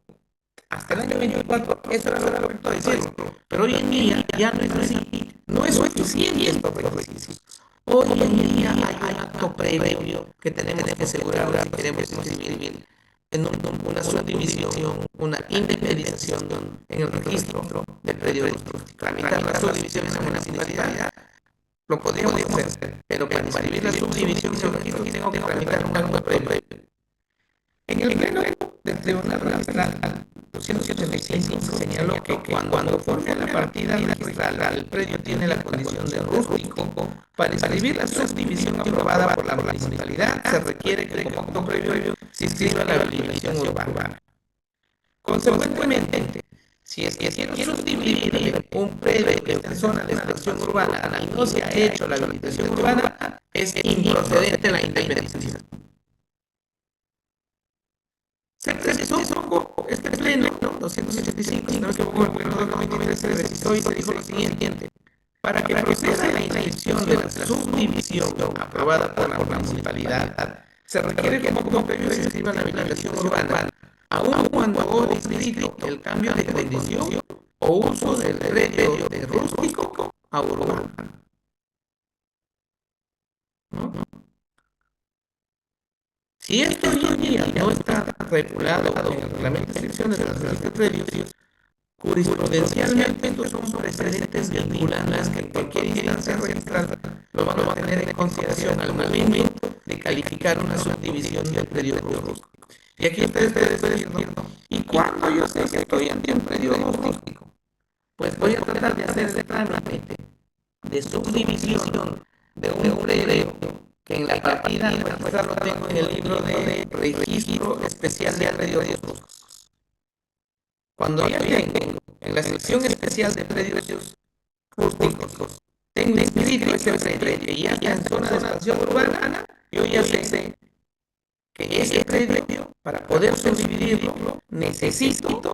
Hasta el año 24, eso era lo correcto decirlo, pero hoy en día ya no es así, no es suficiente estos requisitos. Hoy en día hay un acto previo que tenemos que asegurar si queremos inscribir en una subdivisión, una independización en el registro de predio rústico. Tramitar las subdivisiones en una municipalidad lo podríamos hacer, pero para inscribir la subdivisión en el registro tengo que tramitar un acto previo. En el pleno del Tribunal Registral 285 se señaló que cuando forme la partida registral el predio tiene la condición de rústico, para inscribir la subdivisión aprobada por la municipalidad se requiere que como acto previo se inscriba la habilitación urbana. Consecuentemente, si es que quiero subdividir un predio que está en zona de expansión urbana y no se ha hecho la habilitación urbana, es improcedente la independización. Se precisó un poco este pleno, 285, si no me equivoco, el pleno 2023 se precisó y se dijo lo siguiente: para que proceda la inscripción de la subdivisión aprobada por la municipalidad, se requiere que como previo se inscriba la habilitación urbana, aun cuando hago inscrito el cambio de condición o uso del predio de rústico a urbano. ¿No? Si esto hoy en día no está regulado en el reglamento de inscripciones de los registros predios, jurisprudencialmente estos son precedentes vinculantes que en cualquier instancia registral lo van a tener en consideración al momento de calificar una subdivisión del predio rústico. Y aquí ustedes pueden decir, ¿no? ¿Y cuando yo sé que estoy ante un predio rústico? Pues voy a tratar de hacer ese trámite de subdivisión de un predio que en la partida registrada lo tengo en el libro de registro especial de predios rústicos. Cuando ya tengo en la sección especial de predios rústicos, tengo inscrito ese predio y ya está en zona de expansión urbana, yo ya sé que ese predio, para poder subdividirlo, necesito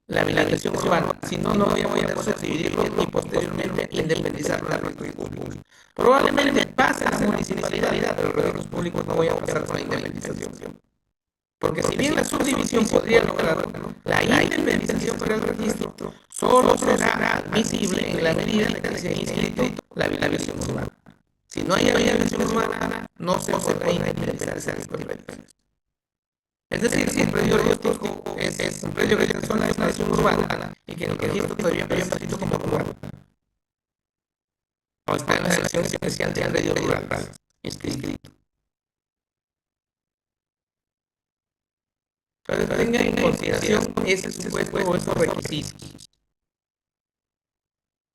la habilitación urbana. Si no, no voy a poder subdividirlo y posteriormente independizarlo de los recursos públicos. Probablemente pase a la municipalidad, pero los recursos públicos no voy a pasar por la independización. Porque si bien la subdivisión podría lograrlo, la independización para el registro solo será admisible en la medida en que se haya inscrito la habilitación urbana. Si no hay habilitación urbana, no se podrá independizar ese predio. Es decir, si el predio rústico es un predio que está en zona de expansión urbana y que en el registro todavía no está inscrito como rural, o está en la sección especial de predio rural inscrito. Entonces, tenga en consideración ese supuesto o esos requisitos.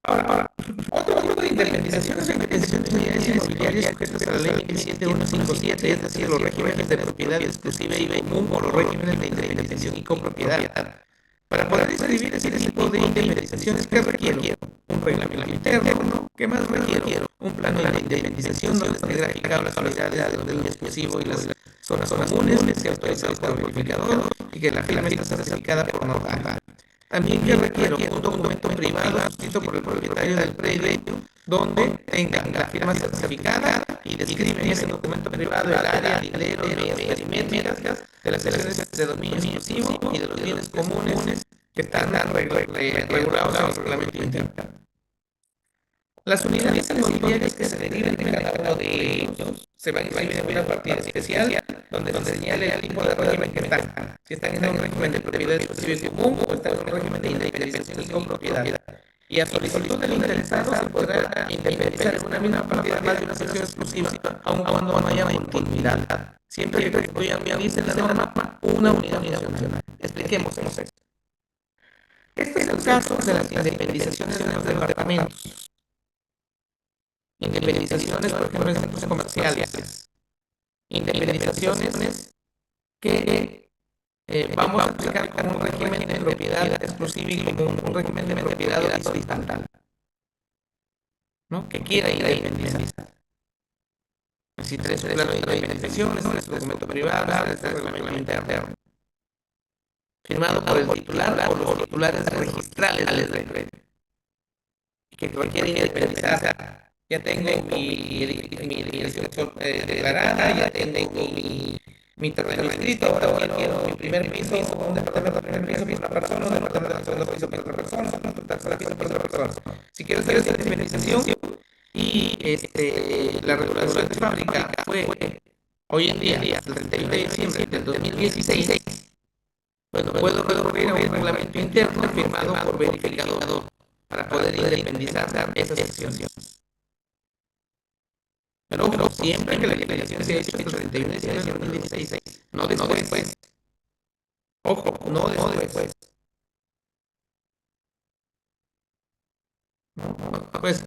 Ahora, otro tipo de indemnizaciones son indemnizaciones de unidades inmobiliarias sujetas a la ley 27157, es decir, los regímenes de propiedad exclusiva y común o los regímenes de indemnización y copropiedad. Para poder inscribir ese tipo de indemnizaciones, ¿qué requiero? Un reglamento interno. ¿Qué más requiero? Un plano de indemnización donde esté graficado las unidades del dominio exclusivo y las zonas comunes, que sea autorizado por el verificador y que la firma esté certificada por notario. También que requiero un documento privado suscrito por el propietario del predio donde tenga la firma certificada y describe en ese documento privado el área, alquileros, vías perimétricas de las secciones de dominio exclusivo y de los bienes comunes que están regulados en el reglamento interno. Las unidades inmobiliarias que se deriven de cada uno de ellos se van a inscribir en una partida especial donde se señale el tipo de régimen que están. Si están en un régimen de propiedad exclusiva y común o están en un régimen de independización y copropiedad. Y a solicitud del interesado se podrá independizar en una misma partida más de una sección exclusiva, aun cuando no haya continuidad. Siempre que constituyan, dice la norma, una unidad funcional. Expliquemos esto. Este es el caso de las independizaciones de los departamentos. Independizaciones, por ejemplo, en centros comerciales. Independizaciones que vamos a aplicar como un régimen de propiedad exclusiva y como un régimen de propiedad horizontal, ¿no? Que quiera independizar. Si tres un plano de indemnizaciones, tres documento privado, tres reglamento interno. Firmado por el titular o los titulares registrales del predio. Que requieren independizar. Ya tengo mi dirección declarada, ya tengo mi terreno inscrito, ahora quiero mi primer piso, un departamento de primer piso para una persona, un departamento de segundo piso para otra persona, un tercer piso para otra persona. Si quiero hacer esa indemnización y la regulación de fábrica fue hoy en día, hasta el 31 de diciembre del 2016, bueno, puedo recurrir a un reglamento interno firmado por verificador para poder independizar esa sección. Pero ojo, siempre que la indemnización sea hecha hasta el 31 de diciembre de 2016, no después. Ojo, no después. Pues,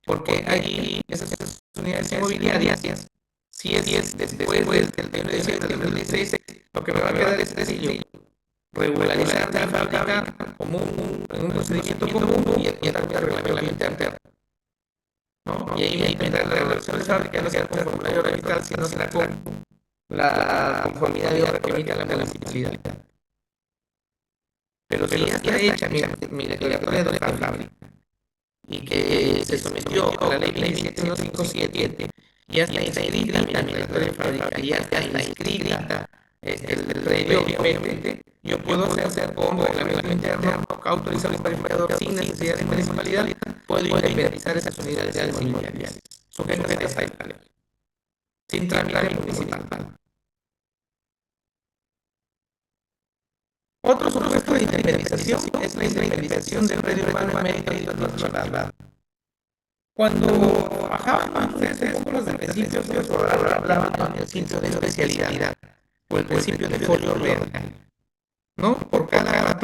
porque allí esas unidades inmobiliarias, si es después del 31 de diciembre del 2016, lo que me va a quedar es sencillo. Regularizar la fábrica como un procedimiento común y aplicar el reglamento interno. ¿No? Y ahí tendrá la regulación de fábrica, no será con formulario registral, sino será con la conformidad de obra que emite la municipalidad. Pero si ya está hecha mi declaratoria de fábrica y que se sometió a la ley 27157, ya está inscrita mi declaratoria de fábrica, ya está inscrita el predio, obviamente, yo puedo hacer con reglamento interno autorizado por el verificador sin necesidad de municipalidad, puedo independizar esas unidades inmobiliarias sujetas a esta ley, sin trámite municipal. Otro supuesto de indemnización es la indemnización del predio urbano en mérito de privado. Cuando bajaban ustedes un poco los principios, hablaban del sitio de especialidad. o el principio de folio real, ¿no? Por cada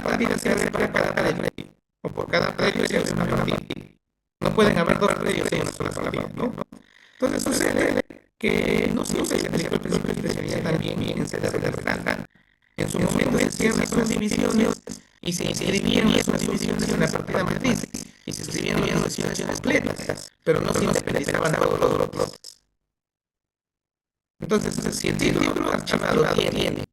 partida se abre para cada predio, o por cada predio se abre una partida. No pueden haber dos predios en una sola partida, ¿no? Entonces sucede que no siempre se aplicó el principio de especialidad también en sede regional. En su momento se cierran sus divisiones y se inscribían las subdivisiones en la partida matriz y se inscribían las divisiones completas, pero no se independizaban todos los lotes. Entonces, si el título archivado tiene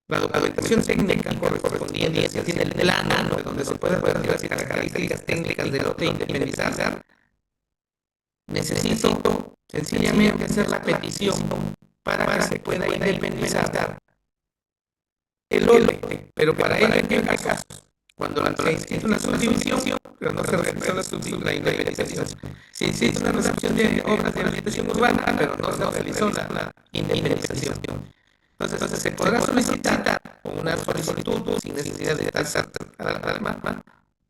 la documentación técnica correspondiente, es decir, el plano de donde se puede ver las características técnicas del lote independizar, necesito sencillamente hacer la petición para que se pueda independizar el lote, pero para ello en qué caso, cuando se existe una subdivisión, pero no se realizó la independización. Si existe una recepción de obras de rehabilitación urbana, pero no se realizó la independización. Entonces se podrá solicitar con una solicitud sin necesidad de estar al mapa.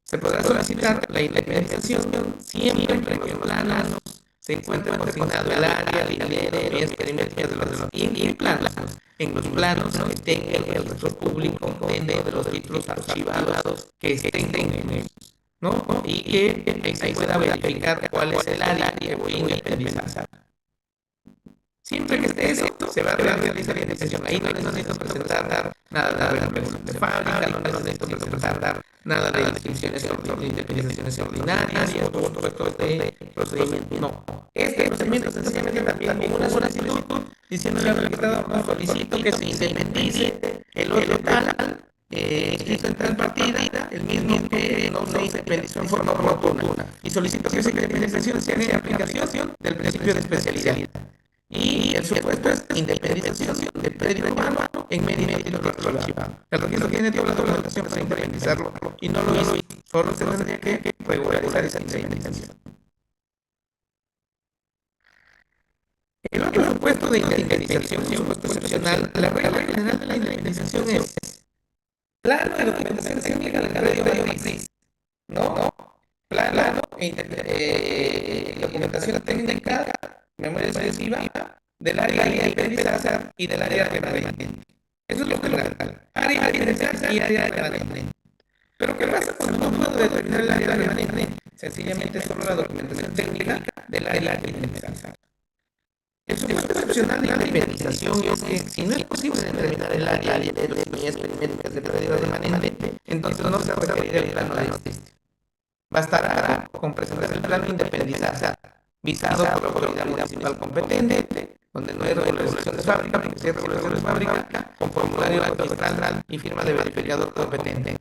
Se podrá solicitar la independización siempre que en los planos se encuentre consignado el área, dinero, bienes perimétricos de los y en los planos que tenga el registro público de los títulos archivados que estén en él, ¿no? Y que se pueda verificar cuál es el área que voy a independizar. Siempre que esté eso, se va a realizar la indemnización. Ahí no necesito presentar nada de regulación de fábrica, no necesito presentar nada de inscripciones de indemnizaciones ordinarias o otro de procedimiento. No. Este procedimiento sencillamente también con una solicitud diciéndole al registrado, no solicito que se independice el otro tal inscrito en tal partida, el mismo que no se independizó en forma oportuna. Y solicito que esa indemnización sea en aplicación del principio de especialidad. Y el supuesto es independización de predio urbano en medio de lo archivado. El registro tiene toda la documentación para independizarlo y no lo hizo. Solo se tendría que regularizar esa independización. El otro supuesto de independización, un supuesto excepcional, la regla general de la independización es plano de documentación técnica del predio matriz, ¿no? Plano, documentación técnica, memoria expresiva del área independizada y del área remanente. Eso es lo general. Área independizada y área remanente. Pero ¿qué pasa cuando no puedo determinar el área remanente? Sencillamente solo la documentación técnica del área independizada. El supuesto excepcional de la indemnización es que si no es posible determinar el área de los unidades perimétricas de predio remanente, entonces no se requerirá el plano de existe. Bastará con presentar el plano independizado visado por la autoridad municipal competente, donde no hay regulación de fábrica, porque si hay regulación de fábrica, con formulario registral y firma de verificador competente.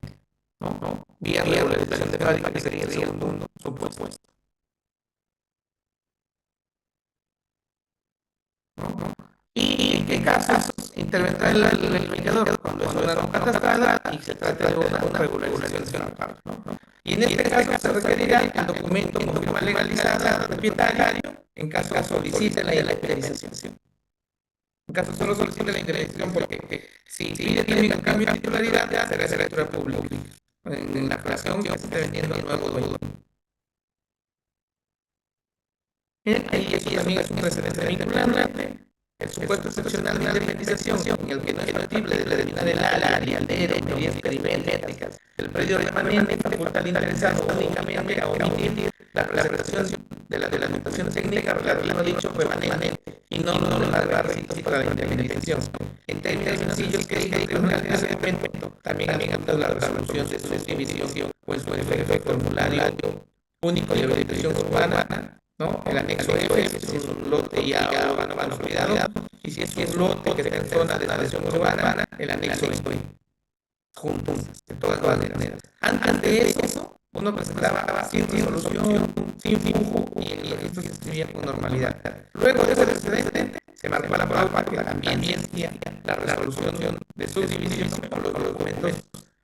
No, vía regularización de fábrica, que sería el segundo supuesto. ¿Y en qué casos intervendrá el verificador? Cuando es una no catastrada y se trata de una regularización de fábrica. Y en este caso se requerirá el documento con firma legalizada del propietario en caso solicite la indemnización. En caso solo solicite la indemnización, porque si pide también un cambio de titularidad, será escritura pública en la fracción que se esté vendiendo al nuevo dueño. Ahí eso también es un precedente vinculante. El supuesto excepcional de indemnización en el que no es factible de determinar el área, medidas perimétricas, el predio remanente faculta al interesado únicamente a omitir la presentación de la documentación técnica relativa a dicho remanente y no los requisitos para la indemnización. En términos sencillos, que diga el tribunal en ese momento, también adjunta la resolución de subdivisión o en su defecto formulario único de habilitación urbana, ¿no? El anexo F, si es un lote ya urbano consolidado, y si es un lote que está en zona de extensión urbana, el anexo E, juntos, de todas maneras. Antes de eso, uno presentaba sin resolución, sin flujo, y el registro se escribía con normalidad. Luego de ese precedente, se marca la pauta que también existía la resolución de subdivisión con los documentos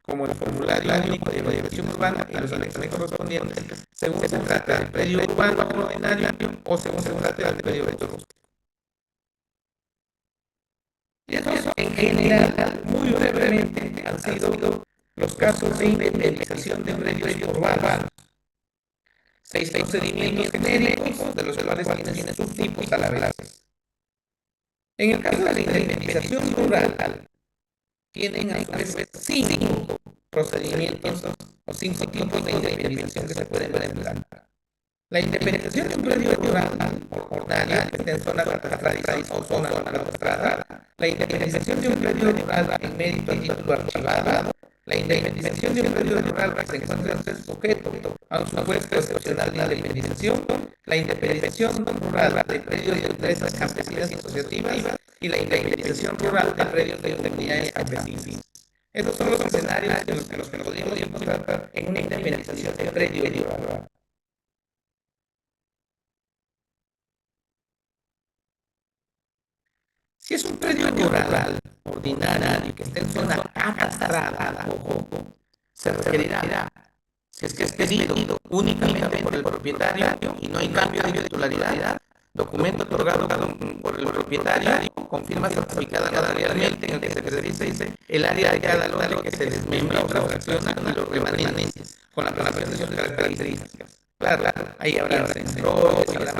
como el formulario único de dirección urbana y los anexos correspondientes, según se trata del predio urbano ordinario o según se trata del predio rústico. Y eso, en general, muy brevemente, han sido los casos de indemnización de predios urbanos. 6 procedimientos genéricos, de los cuales tienen subtipos a la vez. En el caso de la indemnización rural, tienen a su vez cinco procedimientos o cinco tipos de indemnización que se pueden presentar. La indemnización de un predio rural ordinario que esté en zona catastralizada o zona no catastrada, la indemnización de un predio rural en mérito a título archivado, la indemnización de un predio rural que se encuentre sujeto a un supuesto excepcional de indemnización, la indemnización rural de predios de empresas campesinas y asociativas y la indemnización rural de predios de comunidades campesinas. Esos son los escenarios en los que podríamos encontrar en una indemnización de predio rural. Si es un predio rural ordinario que esté en zona catastrada, ojo, se requerirá, si es que es pedido únicamente por el propietario y no hay cambio de titularidad, documento otorgado por el propietario con firma certificada notarialmente en el que se dice el área de cada lote que se desmembra o fracciona y los remanentes con la presentación de características. Claro, ahí habrá sensores y habrá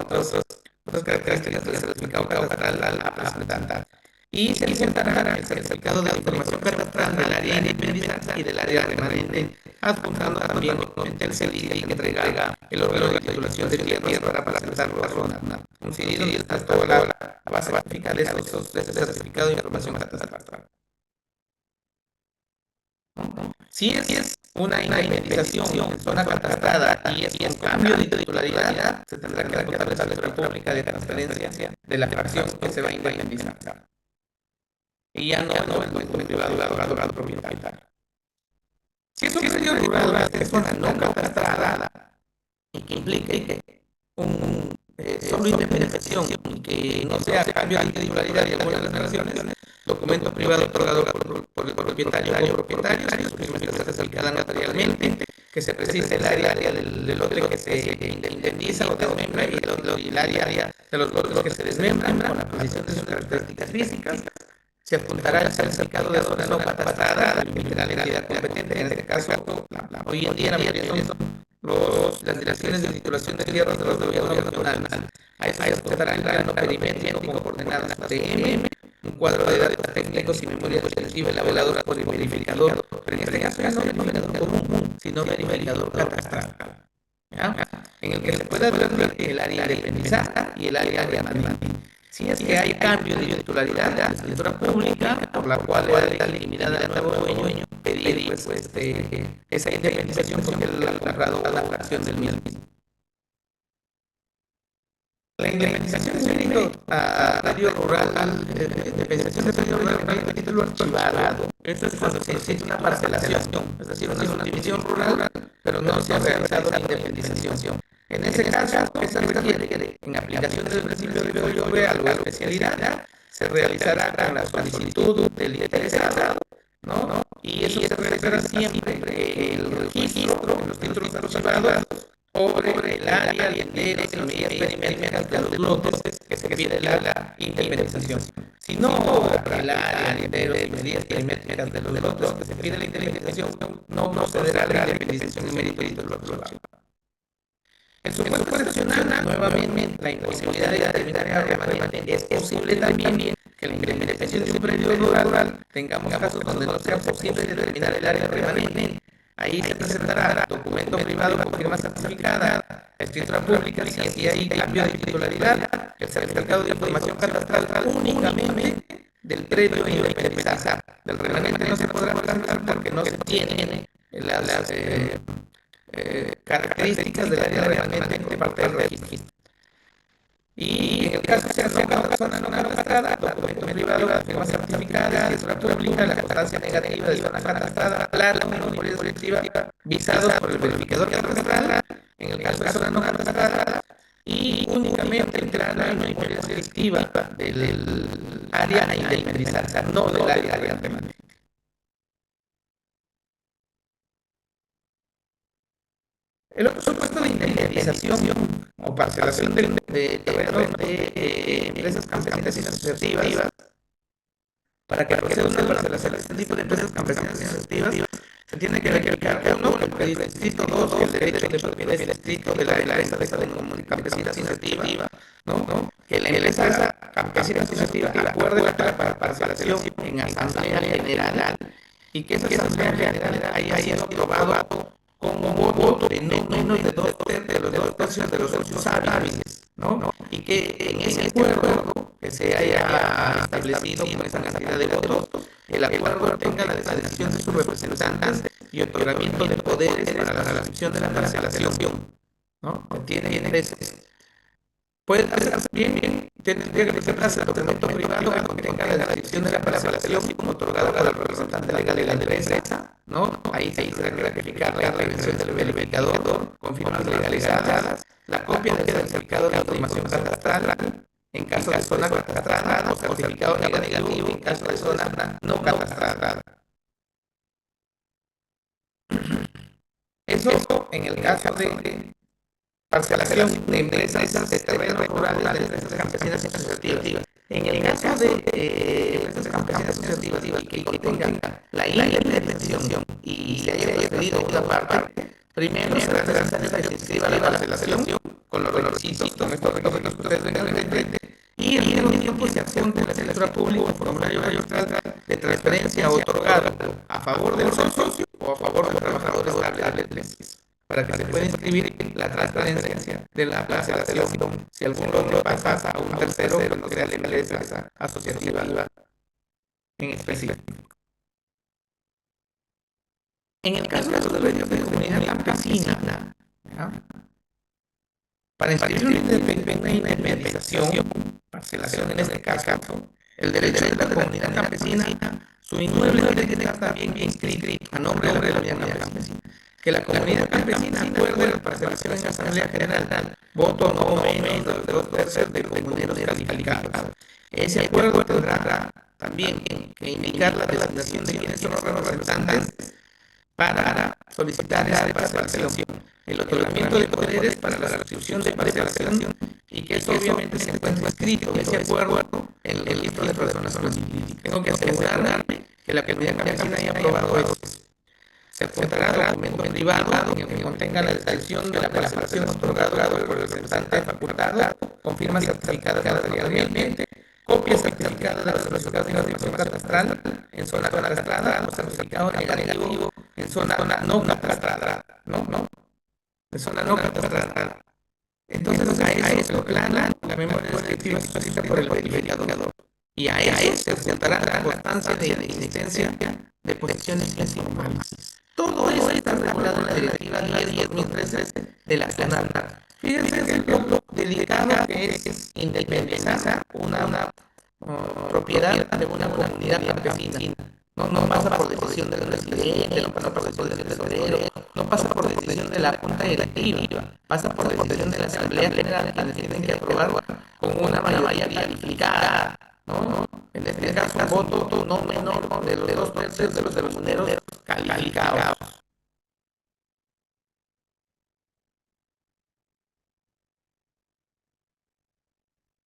otras características del certificado catastral a presentar. Y se presentará el certificado de la información catastral del área independizada y del área remanente, adjuntando también documento el CEDI que entrega el órgano de titulación de tierras para presentar la zona. Un CEDI donde está toda la base gráfica de ese certificado de información catastral. Si es una indemnización en zona catastrada y es un cambio de titularidad, se tendrá que agotar la factura pública de transferencia de la fracción que se va a indemnizar. Y ya no el documento privado al propietario. Si es un predio rural de zona no catastrada y que implique solo indemnización y que no sea cambio de titularidad de algunas declaraciones, documento privado otorgado por el propietario o propietarios, que se certificada notarialmente, que se precise el área del lote que se indemniza o desmembra y el área de los lotes que se desmembran con la precisión de sus características físicas. Se apuntará el certificado de zona no catastrada, emitirá la entidad competente, en este caso, hoy en día la mayoría son las direcciones de titulación de tierras de los gobiernos nacionales. A eso se apuntará el plano perimétrico con coordenadas TM, un cuadro de datos técnicos y memoria colectiva elaborada por el verificador, pero en este caso ya no verificador común, sino verificador catastral, ¿ya? En el que se puede advertir el área indemnizada y el área remanente. Si es que hay cambio de titularidad de la escritura pública, por la cual está eliminada el nuevo dueño, pedir esa indemnización porque él ha comprado una fracción del mismo. La indemnización de mérito a predio rural, indemnización de predio rural de título archivado. Esto es cuando se existe una parcelación, es decir, una subdivisión rural, pero no se ha realizado la indemnización. En ese caso, ¿qué se requiere? En aplicación del principio de folio real o especialidad, se realizará con la solicitud del interesado, ¿no? Y eso se realizará siempre el registro de los títulos archivados sobre el área de enteros y medidas perimétricas de los lotes que se pide la indemnización. Si no obra el área de enteros y medidas perimétricas de los lotes que se pide la indemnización, no procederá la indemnización en mérito de título archivado. En su supuesto excepcional, nuevamente, la imposibilidad de determinar el área remanente. Es posible también que la indemnización de un predio rural tengamos casos donde no sea posible determinar el área remanente. Ahí se presentará documento privado con firma certificada, escritura pública, si así hay cambio de titularidad, el certificado de información catastral únicamente del predio indemnizado. Del remanente no se podrá cambiar porque no se tiene las características del área remanente por parte del registro. Y en el caso de ser una zona no catastrada, documento privado, la firma certificada, escritura pública, la constancia negativa de zona catastrada, plano, memoria colectiva, visados por el verificador catastral, en el caso de zona no catastrada, y únicamente el plano y memoria colectiva del área a indemnizar, no del área remanente. El otro supuesto de indemnización o parcelación de terrenos de empresas campesinas y asociativas. Para que proceda una parcelación de este tipo de empresas campesinas y asociativas, se tiene que verificar, uno, el pedido estricto, dos, el derecho de propiedad estricto de la empresa de campesina asociativa, ¿no? Que la empresa campesina asociativa acuerde la parcelación en asamblea general y que esa asamblea general haya sido aprobado con un voto de no menos de los dos tercios de los socios hábiles, ¿no? Y que en ese acuerdo que se haya establecido con esa cantidad de votos, el acuerdo tenga la decisión de sus representantes y otorgamiento de poderes para la recepción de la parcelación, ¿no? Tiene intereses. Puede hacer bien, tendría que presentarse el documento privado que contenga la descripción de la parcelación otorgada por el representante legal de la empresa, ¿no? Ahí se tendrá que verificar la intervención del verificador con firmas legalizadas, la copia del certificado de información catastral en caso de zona catastrada o certificado negativo en caso de zona no catastrada. Eso en el caso de parcelación de empresas de terrenos rurales de empresas campesinas asociativas. En el caso de empresas campesinas asociativas y que contengan la indemnización y se haya preferido una parte, primero será necesario que se inscriba la parcelación con los requisitos, con estos requisitos que ustedes vengan de frente, y al mismo tiempo se adjunte la escritura pública o formulario registral de transferencia otorgado a favor del socio o a favor de los trabajadores estables, para que se pueda inscribir la transferencia de la parcelación si algún lote pasa a un tercero cuando sea la empresa asociativa en específico. En el caso de los derechos de comunidad campesina, ¿ya? Para inscribir una indemnización, parcelación en este caso, el derecho de la comunidad campesina, su inmueble tiene que estar también inscrito a nombre de la comunidad campesina. Que la comunidad campesina acuerde la parcelación en asamblea general, voto no menos de los dos tercios de comuneros calificados. Ese acuerdo tendrá también que indicar la designación de quienes son los representantes para solicitar esa parcelación, el otorgamiento de poderes para la recepción de parcelación y que eso obviamente se encuentre escrito en ese acuerdo en el registro de personas jurídicas. Tengo que asegurarme que la comunidad campesina haya aprobado eso. Se adjuntará documento privado en el que contenga la descripción de la parcelación otorgada por el representante facultado con firma certificada notarialmente, copia certificada de la solicitud de información catastral en zona catastrada o certificado negativo en zona no catastrada, en zona no catastrada. Entonces a eso se plana la memoria descriptiva escrita por el verificador y a eso se adjuntará la constancia de inexistencia de posiciones informales. Todo eso está regulado en la Directiva 10/2013 de la CONANA. Fíjense el lo delicado que es independizar una propiedad de una comunidad campesina. No pasa por decisión del presidente, no pasa por decisión del tesorero, no pasa por decisión de la Junta Directiva, pasa por decisión de la Asamblea General, quienes tienen que aprobar con una mayoría calificada, ¿no? En este caso, un voto no menor de los dos tercios de los comuneros calificados.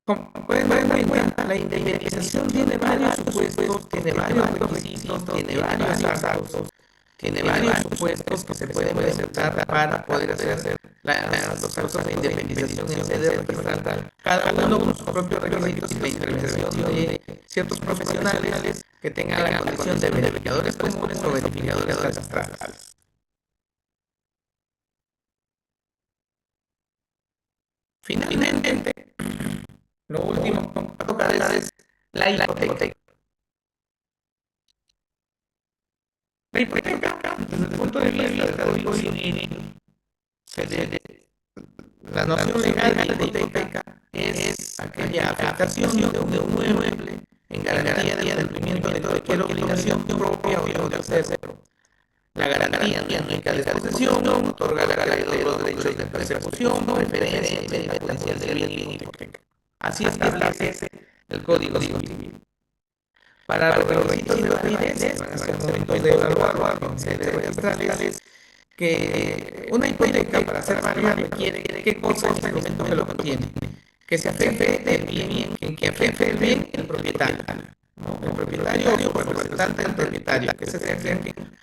Como pueden dar cuenta, la indemnización tiene varios supuestos, tiene varios requisitos, tiene varios actos, tiene varios supuestos que se pueden presentar para poder hacer los actos de indemnización en sede registral. Cada uno con sus propios requisitos y la intervención de ciertos profesionales que tengan la condición de verificadores comunes o verificadores catastrales. Finalmente, lo último que a tocar es la hipoteca. La hipoteca, desde el punto de vista del Código Civil, la noción legal de hipoteca es aquella afectación de un inmueble en garantía del cumplimiento de cualquier obligación propia o de un tercero. La garantía no implica desposesión, otorga al acreedor los derechos de persecución, preferencia y medida potencial del bien hipoteca. Así establece el Código Civil. Para los requisitos de validez, van a ser momentos de evaluarlo en sedes registrales, que una hipoteca para ser válida requiere qué cosa es el documento que lo contiene, que se afecte el bien, que afecte el bien el propietario, ¿no? El propietario o su representante del propietario, que se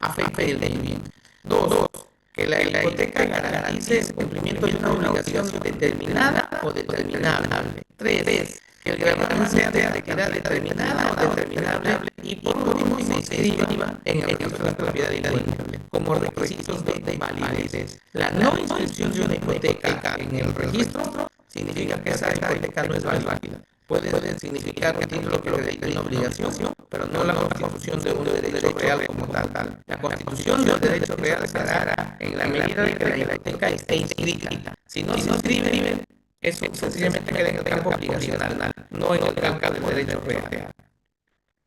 afecte el bien. Dos, que la hipoteca garantice el cumplimiento de una obligación determinada o determinable. Tres, que el gravamen sea de cantidad determinada o determinable y por último se inscriba en el registro de la propiedad inmueble como requisitos de validez. La no inscripción de una hipoteca en el registro significa que esa hipoteca no es válida. Puede significar un título que acredite una obligación, pero no la constitución de un derecho real como tal. La constitución del derecho real se hará en la medida de que la hipoteca esté inscrita. Si no se inscribe, eso sencillamente queda en el campo obligacional, no en el campo del derecho real.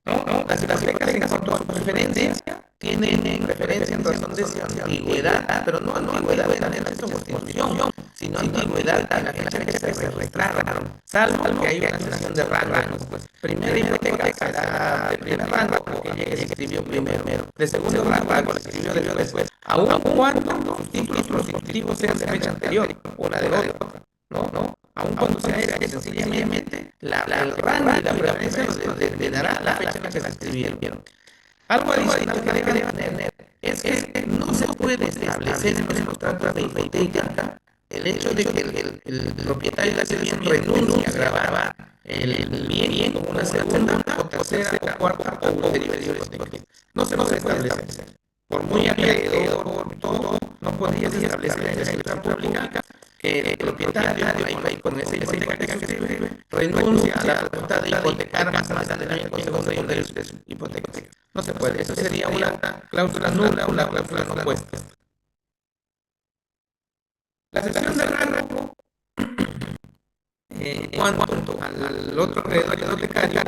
¿No? Las hipotecas en cuanto a su preferencia tienen preferencia en razón de su antigüedad, pero no antigüedad en su constitución, sino antigüedad en la fecha en que se registraron, salvo que hay una situación de rango. Pues, primera hipoteca será de primer rango, porque llegue se escribió primero, de segundo rango se escribió después, aun cuando sus títulos constitutivos sean de fecha anterior, una de otra, ¿no? Aun cuando sea eso, sencillamente el rango y la preferencia lo determinará la fecha en la que se escribieron. Algo adicional que debe tener es que no se puede establecer en los contratos de hipoteca el hecho de que el propietario de ese bien renuncia a grabar el bien como una segunda o tercera o cuarta o derivación hipoteca. No se puede establecer. Por muy acreedor, por todo, no podría establecer en la escritura pública que el propietario con esa hipoteca que escribe renuncia a la potestad de hipotecar más adelante con segundo de su hipoteca. No se puede, eso sería una cláusula nula, una cláusula no puesta. La sección de rango, cuanto al otro acreedor hipotecario,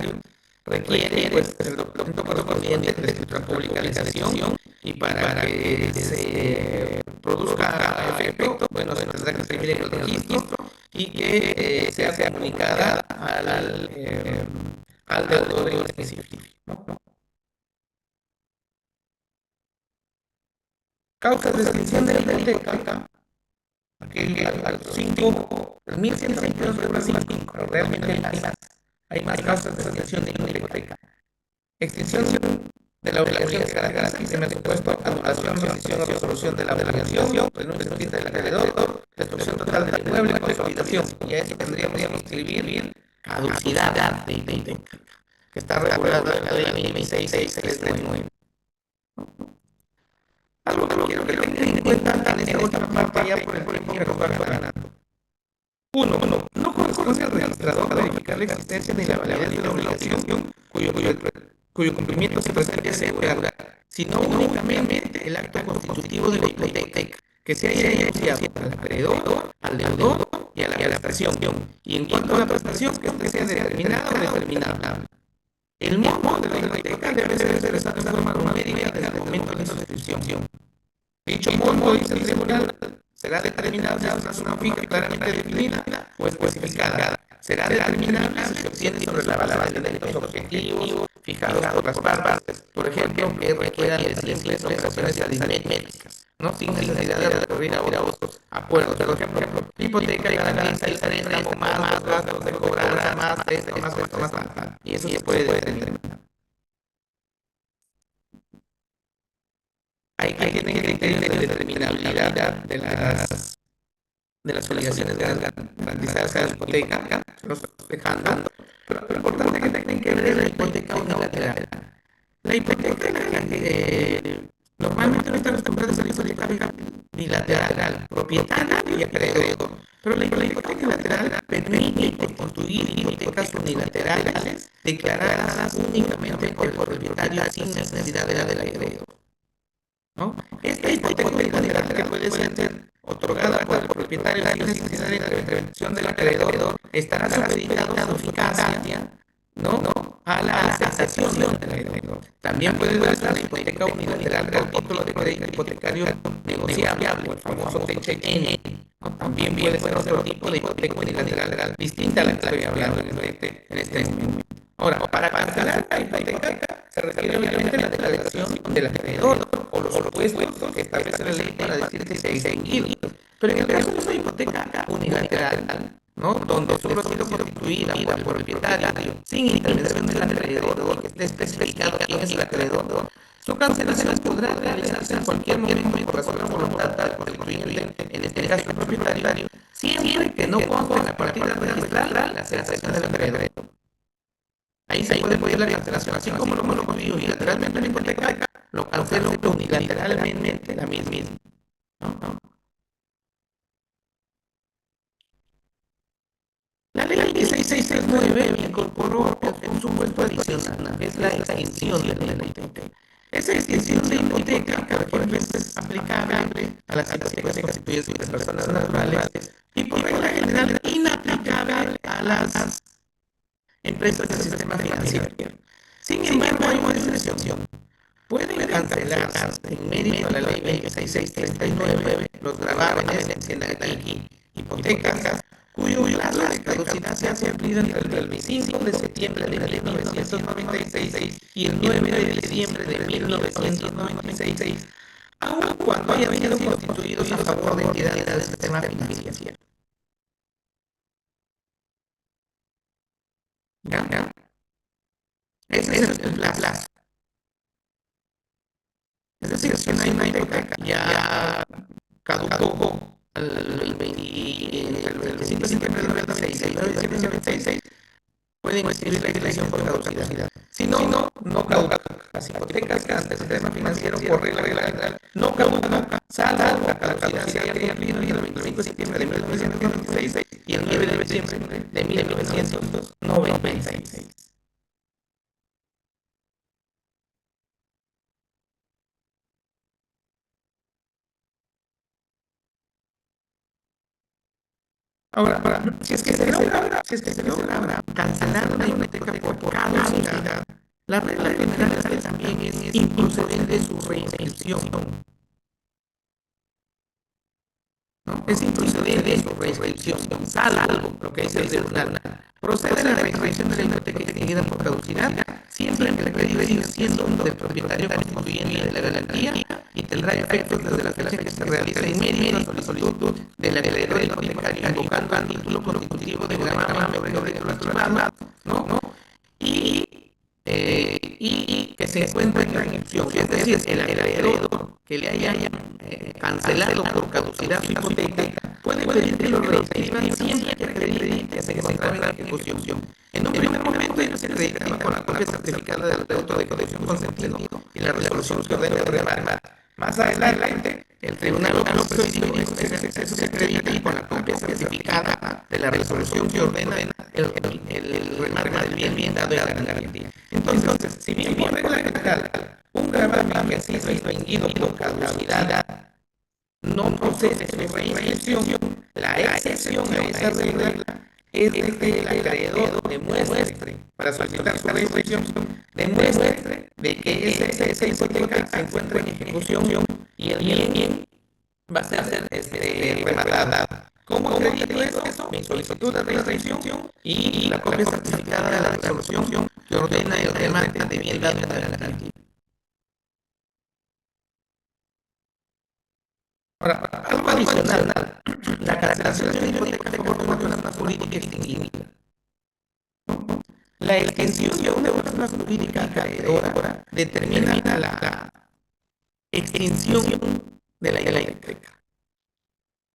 requiere pues, el documento correspondiente de escritura pública de cesión y para que se produzca efecto, bueno, se tendrá que escribir en el registro y que sea comunicada al deudor en específico, ¿no? Causas de extinción de la hipoteca, aquel al 5, 1122 reglas 5, pero realmente hay más causas de extinción de la hipoteca. Extinción de la obligación que caracteriza el sistema de supuesto, anulación, rescisión o resolución de la obligación, renuncia del acreedor, destrucción total del inmueble, consolidación. Y a eso tendríamos que escribir caducidad de hipoteca, que está regulada en la ley 2669. Algo que quiero que tengan en cuenta en esta última parte ya por el tiempo que nos va ganando. Uno, no corresponde al registrador verificar la existencia ni la validez de la obligación cuyo cumplimiento se pretende asegurar, sino únicamente el acto constitutivo de la hipoteca, que se haya iniciado al acreedor, al deudor y a la prestación. Y en cuanto a la prestación, que sea determinada o determinable. El monto de la hipoteca debe ser expresado de forma numérica desde el momento de su inscripción. Dicho monto, dice el tribunal, será determinado si es una suma fija claramente definida o especificada. Será determinable si se obtiene sobre la base de delitos objetivos fijados por las partes, por ejemplo, que requieran de simples operaciones aritméticas, ¿no? Sin necesidad de recurrir a otros acuerdos. Por ejemplo, hipoteca y garantiza el préstamo más gastos de cobranza, más esto, más tal. Y eso se puede determinar. Hay que tener criterios de determinabilidad de las obligaciones garantizadas a la hipoteca, los dejando. Pero lo importante es que tienen que ver es la hipoteca unilateral. La hipoteca normalmente no está acostumbrada a ser hipoteca bilateral, propietario y acreedor. Pero la hipoteca unilateral permite construir hipotecas unilaterales declaradas únicamente por el propietario sin necesidad de la del acreedor, ¿no? Esta hipoteca unilateral que puede ser otorgada por el propietario sin necesidad de la intervención del acreedor estará supeditada a su eficacia, ¿no? A la aceptación del acreedor. También puede darse la hipoteca unilateral por título de crédito hipotecario negociable, el famoso TCN. También puede ser otro tipo de hipoteca unilateral distinta a la que estoy hablando en este momento. Ahora, para cancelar la hipoteca se requiere obviamente la declaración del acreedor o los supuestos que establece la ley para decir que se ha extinguido. Pero en el caso de una hipoteca unilateral, ¿no? Donde solo ha sido constituida por el propietario sin intervención del acreedor y que esté especificado quién es el acreedor, Su cancelación podrá realizarse en cualquier momento por la sola voluntad del cliente, en este caso el propietario, siempre que no conste en la partida registral la cesación del acreedor. Ahí se puede pedir la cancelación, así como lo consigo unilateralmente la hipoteca, lo cancelo unilateralmente la misma. ¿No? La ley 1669 incorporó un supuesto adicional, que es la extinción de la hipoteca. Esa extinción de hipoteca, por ejemplo, es aplicable a las hipotecas constituidas de personas naturales y por regla general inaplicable a las empresas del sistema financiero. Sin embargo, hay una excepción. Pueden cancelarse en mérito a la ley 2639 los gravámenes, mencionan aquí, hipotecas, cuyo plazo de caducidad se ha cumplido entre el 25 de septiembre de 1996 y el 9 de diciembre de 1996, aun cuando hayan sido constituidos a favor de entidades del sistema financiero. ¿Ya? Ese es el plazo. Es decir, si una hipoteca ya caducó el 25 de septiembre del 96 y el 9 de diciembre del 96, pueden inscribir la extensión por caducidad. Si no caduca. Las hipotecas que antes del sistema financiero por regla general no caducan, salvo la caducidad se haya cumplido el 25 de septiembre de 1996 y el 9 de diciembre de 1996. Ahora, si es que se logra cancelar una hipoteca por caducidad, la regla general es que también es improcedente su reinscripción, ¿no? Es improcedente su reinscripción, salvo lo que dice el tribunal. Procede la reinscripción de la hipoteca extinguida por caducidad, siempre que el crédito siga siendo del propietario constituyente de la garantía y tendrá efectos desde la fecha que se realiza en medio la solicitud del acreedor hipotecario invocando al título constitutivo de gravamen sobre el archivado, ¿no? Y que se encuentre en ejecución, es decir, el acreedor que le haya cancelado por caducidad su hipoteca puede pedir que lo reinscriban siempre que acredite que se encontraba en ejecución. En un primer momento ellos se acreditan con la copia certificada del auto de colección consentido y la resolución que ordena el remate. Más adelante, el tribunal lo prohibió y se acredita con la copia certificada de la resolución que ordena el remate del bien dado en la garantía. Entonces, si bien por regla general un gravamen que ha sido extinguido por caducidad no procede su reinscripción, la excepción a esa regla es de que el acreedor demuestre, para solicitar su reinscripción, demuestre de que esa hipoteca se encuentra en ejecución y el bien va a ser rematada. ¿Cómo acredito eso? Mi solicitud de reinscripción y la copia certificada de la resolución que ordena el remate de bien dado en la garantía. Ahora, algo adicional, la cancelación de hipoteca a favor de una persona jurídica extinguida. La extensión de una persona jurídica acreedora determina la extinción de la hipoteca.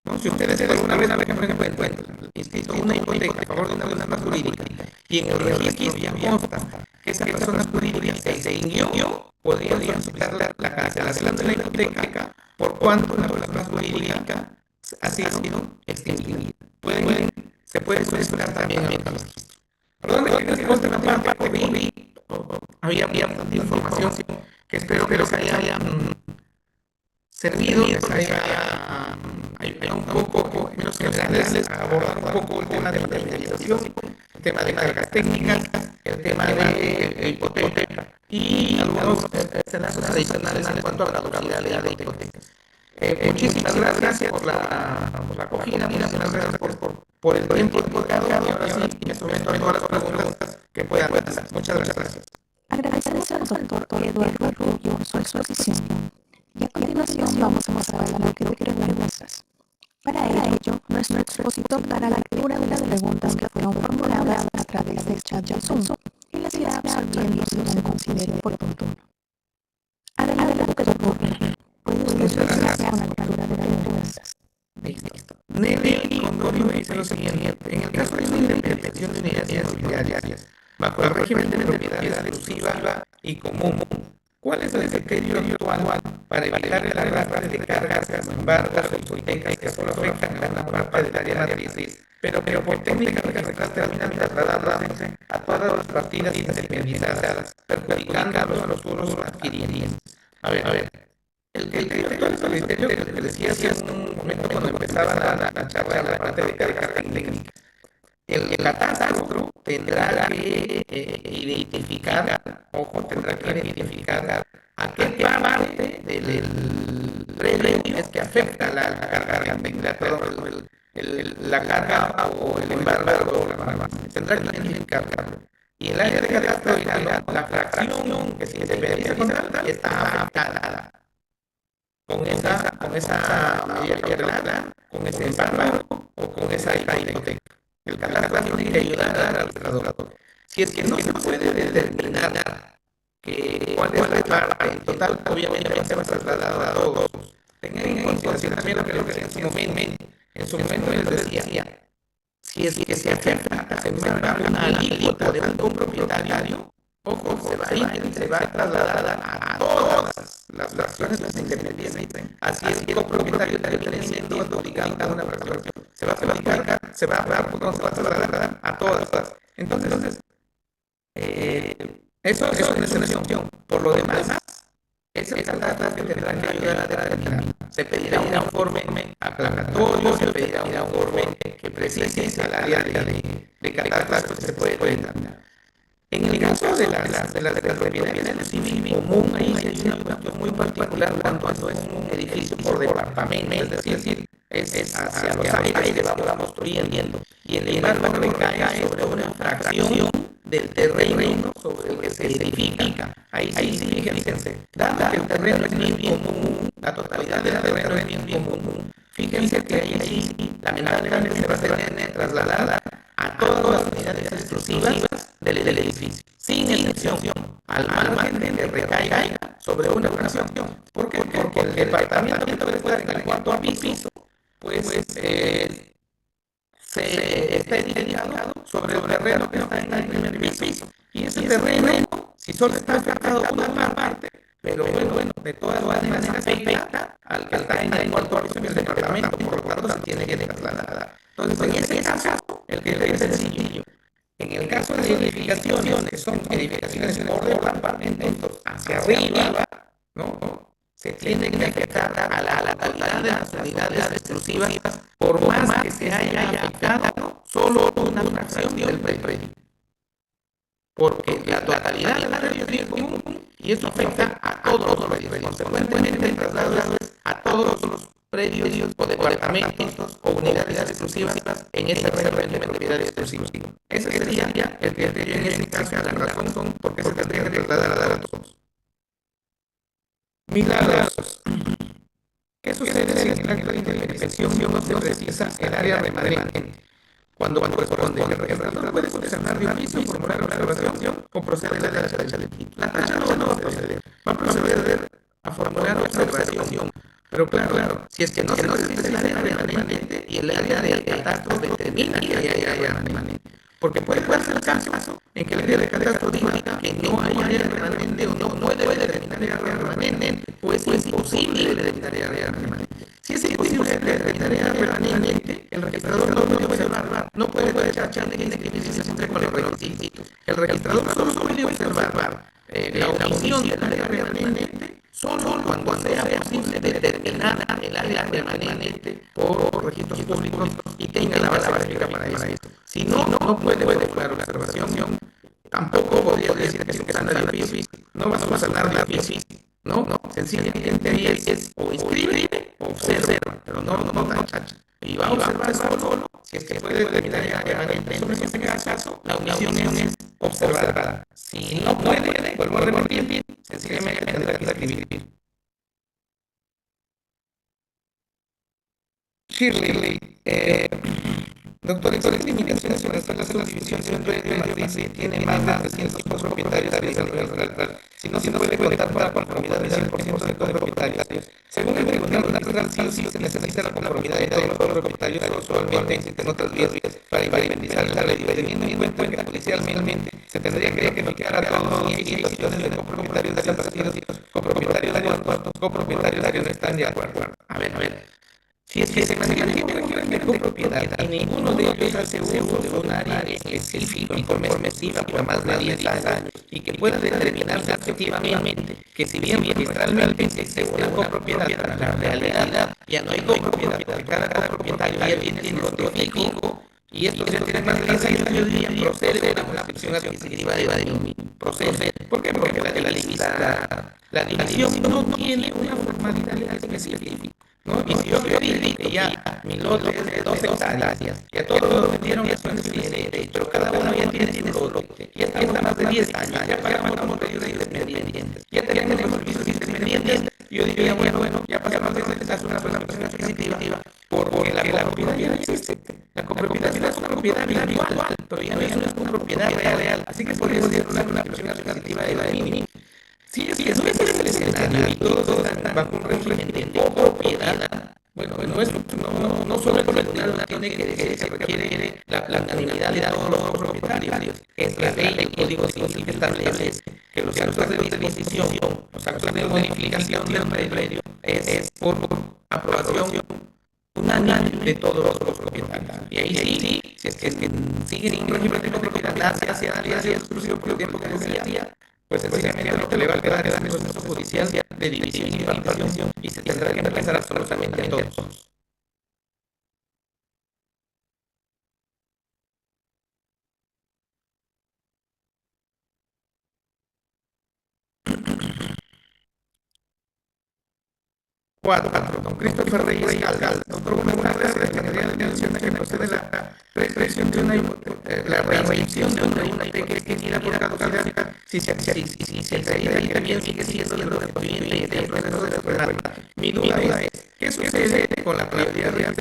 ¿No? Si ustedes alguna vez, por ejemplo, encuentran inscrito una hipoteca a favor de una persona jurídica y en el registro ya consta que esa persona jurídica se extinguió, podría solicitar la cancelación de la hipoteca por cuanto la persona jurídica ha sido extinguida. Se puede solicitar también el registro. Perdón, que conste una parte, porque había bastante información que espero que los haya servido, les haya ayudado un poco, menos generales, a abordar un poco el tema de la indemnización, el tema de cargas técnicas, el tema de hipoteca y algunos escenarios adicionales en cuanto a la caducidad de la hipoteca. Muchísimas gracias por la acogida, muchísimas gracias por el tiempo dedicado y ahora sí me someto a todas las preguntas que puedan hacer. Muchas gracias. Agradecemos al doctor Eduardo Rubio por su exposición y a continuación vamos a pasar al bloque de preguntas. Para ello, nuestro expositor dará la lectura de las preguntas que fueron formuladas a través del chat de Zoom y las irá absorbiendo según considere oportuno. que ocurre puede solucionarse con la lectura de preguntas. Listo. Nelly Condorio me dice lo siguiente. En el caso de una indemnización de unidades inmobiliarias bajo el régimen de propiedad exclusiva y común, ¿cuál es el criterio actual para evitar el arrastre de cargas, embargos o hipotecas que solo afectan a una parte del área matriz, pero que por técnicas registrales terminan trasladándose a todas las partidas independizadas, perjudicando a los futuros adquirientes? A ver. El criterio actual es el criterio que decía hace un momento cuando empezaba la charla en la parte de carga técnica. El catastro tendrá que identificar, ojo, tendrá que identificar a qué parte del predio es que afecta la carga técnica, perdón, la carga o el embargo, tendrá que identificarlo. Y el área de catastro dirá, no, la fracción que se independiza con tal está afectada con esa regla, con ese embargo o con esa hipoteca. El catastro tiene que ayudar al administrador. Si es que no se puede determinar cuál es la parte, en total, obviamente se va a trasladar a todos. Tengan en consideración también lo que les decía en su momento les decía, si es que se afecta, se embarga una alícuota de un copropietario, ojo, se va a trasladar a todas las fracciones que se independienten. Así es que el copropietario termine siendo obligado a una fracción. Se va a trasladar a todas. Entonces, eso es una excepción. Por lo demás, es el catastro que tendrá que ayudar a determinar. Se pedirá un informe aclaratorio, se pedirá un informe que precise al área de catastro que se puede determinar. En el caso de las propiedades en civil común, ahí sí hay una cuestión muy particular cuando eso es un edificio por departamento, es decir, es hacia los aires que vamos construyendo. Y el embargo recae sobre una fracción del terreno sobre el que se edifica. Ahí sí, fíjense, dado que el terreno es bien común, la totalidad del terreno es bien común, fíjense que ahí sí, lamentablemente se va a tener trasladada a todas las unidades exclusivas del edificio, sin excepción, al margen de que recaiga sobre una fracción. ¿Por qué? Porque el departamento que puede estar en el cuarto piso, pues se está edificado sobre el terreno que está en el primer piso. Y ese terreno, si solo está afectado por una parte, pero bueno, de todas maneras afecta al que está en el cuarto piso del departamento, por lo tanto se tiene que trasladar. Entonces, en ese caso, el que es sencillo. En el caso de edificaciones, que son edificaciones por departamentos hacia arriba, ¿no? Se tiene que afectar a la totalidad de las unidades exclusivas, por más que se haya afectado solo una fracción del predio. Porque la totalidad del predio es bien común y eso afecta a todos los predios. Consecuentemente, el traslado es a todos los predios o departamentos o unidades exclusivas en ese régimen de propiedad exclusiva. Ese sería el criterio en ese caso, la razón por qué se tendría que trasladar a todos. Milagros. ¿Qué sucede si en el acta de indemnización no se precisa el área remanente? Cuando corresponde, el registrador puede subsanar de aviso y formular una observación o proceder a la tacha de título. La tacha no va a proceder, va a proceder a formular una observación. Pero claro, si es que no se precisa el área remanente y el área del catastro determina que hay área remanente. Porque puede darse el caso en que el área de catastro diga que no hay área remanente o no puede determinar el área remanente, pues es imposible determinar el área remanente. Si es imposible determinar el área remanente, el registrador no puede observar, no puede tachar de que se cumple con los requisitos. El registrador solo puede observar la omisión del área remanente solo cuando sea posible determinar el área remanente por registros públicos y tenga la base gráfica para eso. Si no, no puede formular observación. Tampoco podría decir que se sana de oficio. No vas a sanar de oficio. No, sencillamente ahí es o inscribe o observa, pero no tan chacha. Y va a observar solo si es que puede determinar el área remanente. Sobre ese caso, la omisión es observada. Si no puede, vuelvo a repetir, sencillamente tendrá que escribir. Shirley, Doctor, existen limitaciones en esta subdivisión de un predio Madrid tiene más de 300 propietarios a nivel regional. Si no se puede contar con la conformidad del 100% de propietarios. Según el Tribunal Arbitral, sí se necesita la conformidad de todos los propietarios, pero usualmente existen otras vías para independizar la ley, teniendo en cuenta que judicialmente se tendría que notificar a todos y hay situaciones de copropietarios desaparecidos, copropietarios muertos, copropietarios que no están de acuerdo. A ver. Si es que se mantiene de copropiedad y ninguno de ellos hace uso de un área específica informativa por más de 10 años y que pueda determinarse objetivamente que si bien registralmente existe una copropiedad, para la realidad ya no hay copropiedad, porque cada copropietario ya tiene su lote fijo y esto ya tiene más de 10 años, yo diría procede a una función adquisitiva de un procede. ¿Por qué? Porque la división no tiene una formalidad específica. ¿No? Y si yo digo que ya mi lote es de 12 hectáreas, ya todos lo vendieron a su derecho, pero cada uno ya tiene su lote, ya está más de 10 años, ya pagamos como ayuda independientes, ya tenemos los servicios independientes, yo diría, bueno, ya pasamos de una función adquisitiva, porque la copropiedad ya no existe. La copropiedad no es una propiedad virtual, todavía no es una propiedad real, así que podría ser una función adquisitiva de la mini. Sí, es que ese es el escenario y todos están bajo un régimen de copropiedad. Bueno, no solo el tribunal tiene que decir que requiere la unanimidad de todos los propietarios. Es la ley, el Código Civil que establece que los actos de disposición, los actos de modificación del predio es por aprobación unánime de todos los propietarios. Y ahí sí, si es que siguen un régimen de copropiedad hacia áreas exclusivo por el tiempo que decía, pues sencillamente le va a quedar el proceso judicial de división y partición y se tendrá que empezar absolutamente a todos. Cuatro. Don Christopher Reyes Galgal, doctor una secretaría de Dirección que procede la represión de la reinscripción de una que gira por caducidad si el CIDI también sigue siendo de los dependientes del proceso de reforma. Mi duda es, ¿qué sucede con la prioridad real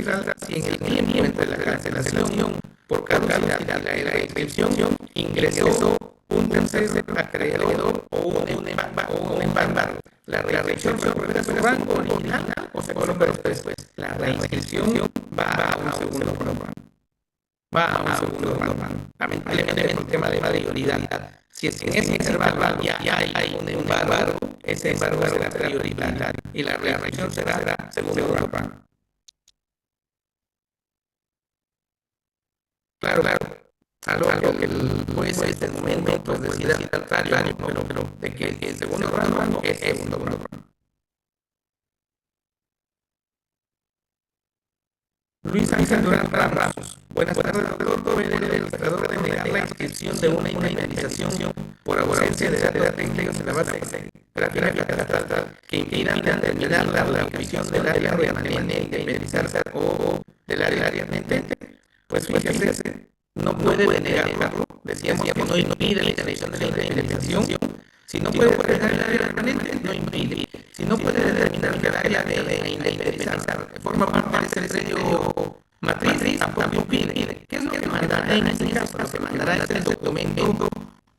si en el tiempo entre la cancelación por caducidad y la reinscripción ingresó un tercer acreedor o un embargo? La reinscripción fue por su rango original o se coloca después. La reinscripción va a un segundo programa. Lamentablemente por tema de prioridad. Si es que en ese intervalo ya hay un embargo, ese embargo será prioritario y la reinscripción será segundo programa. Claro. Algo que el juez en este momento pues decida contrario, pero de que el segundo rango es segundo rango. Luis Ángel Durán Ramos. Buenas tardes, doctor. El tratador de negar la inscripción de una indemnización por ausencia de datos técnicos en la base gráfica catastral que impidan determinar la ubicación del área remanente, indemnizarse o del área remanente. Pues fíjese, no puede negarlo. Decíamos que no impide la intervención de la indemnización. Si no puede dejar el área remanente, no impide. Si no puede determinar que el área de indemnizar forma parte del predio matriz, tampoco impide. ¿Qué es lo que mandará en este caso? Lo que mandará es el documento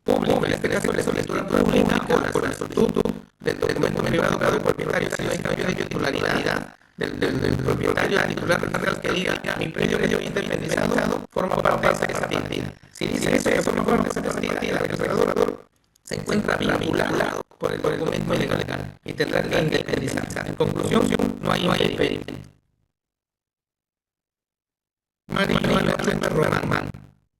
público, en este caso la solicitud pública o la solicitud del documento privado del propietario, si no hay cambio de titularidad del propietario al titular registral que diga mi predio que yo he independizado forma parte de esa partida. Si dice eso que forma parte de esa partida, el registrador se encuentra vinculado por el documento legal y tendrá que independizarse. En conclusión, no hay impedimento. Mario Román,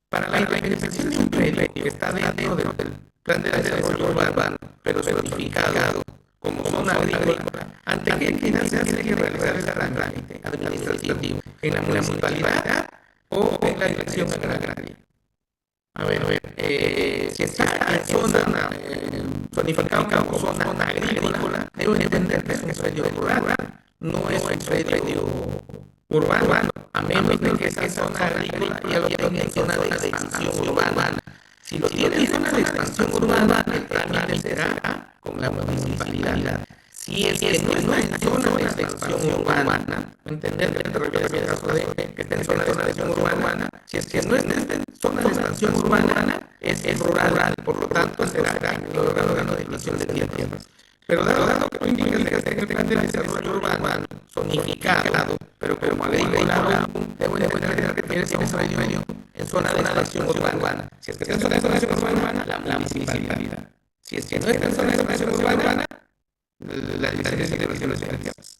para la indemnización de un predio que está dentro del plan de desarrollo urbano, pero certificado como zona agrícola, ante qué entidad se hace que realizar el trámite administrativo, en la municipalidad o en la dirección agraria. A ver, si está en zona zonificado como zona agrícola, debo entender que es un predio rural, no es un predio urbano, a menos de que esa zona agrícola ya lo tenga en zona de expansión urbana. Si lo tiene en zona de expansión urbana, el trámite será con la municipalidad. Si es que no está en zona de extensión urbana, entender que te refieres al caso de que esté en zona de extensión urbana, si es que no está en zona de extensión urbana, es rural, por lo tanto será el órgano de emisión de tierras. Pero dado que tú indicas que el plan de desarrollo urbano zonificado, pero como agrícola, debo entender que tienes un medio en zona de expansión urbana. Si es que está en zona de expansión urbana, la municipalidad. Si es que no está en zona de expansión urbana, la licencia de emisiones de tierras.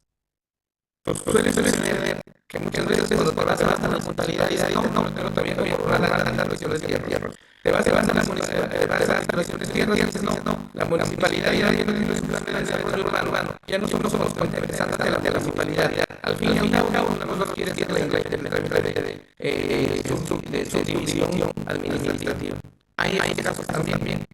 Pues suele suceder que muchas veces cuando te vas a la municipalidad y dices, no, pero todavía no por la emisiones de tierras. Te vas a la municipalidad, te vas a las emisiones de tierras y dices, no, la municipalidad ya tiene un plan de desarrollo urbano. Ya no somos interesantes de la municipalidad. Al fin y al cabo, una cosa quiere decir la de subdivisión administrativa. Hay casos también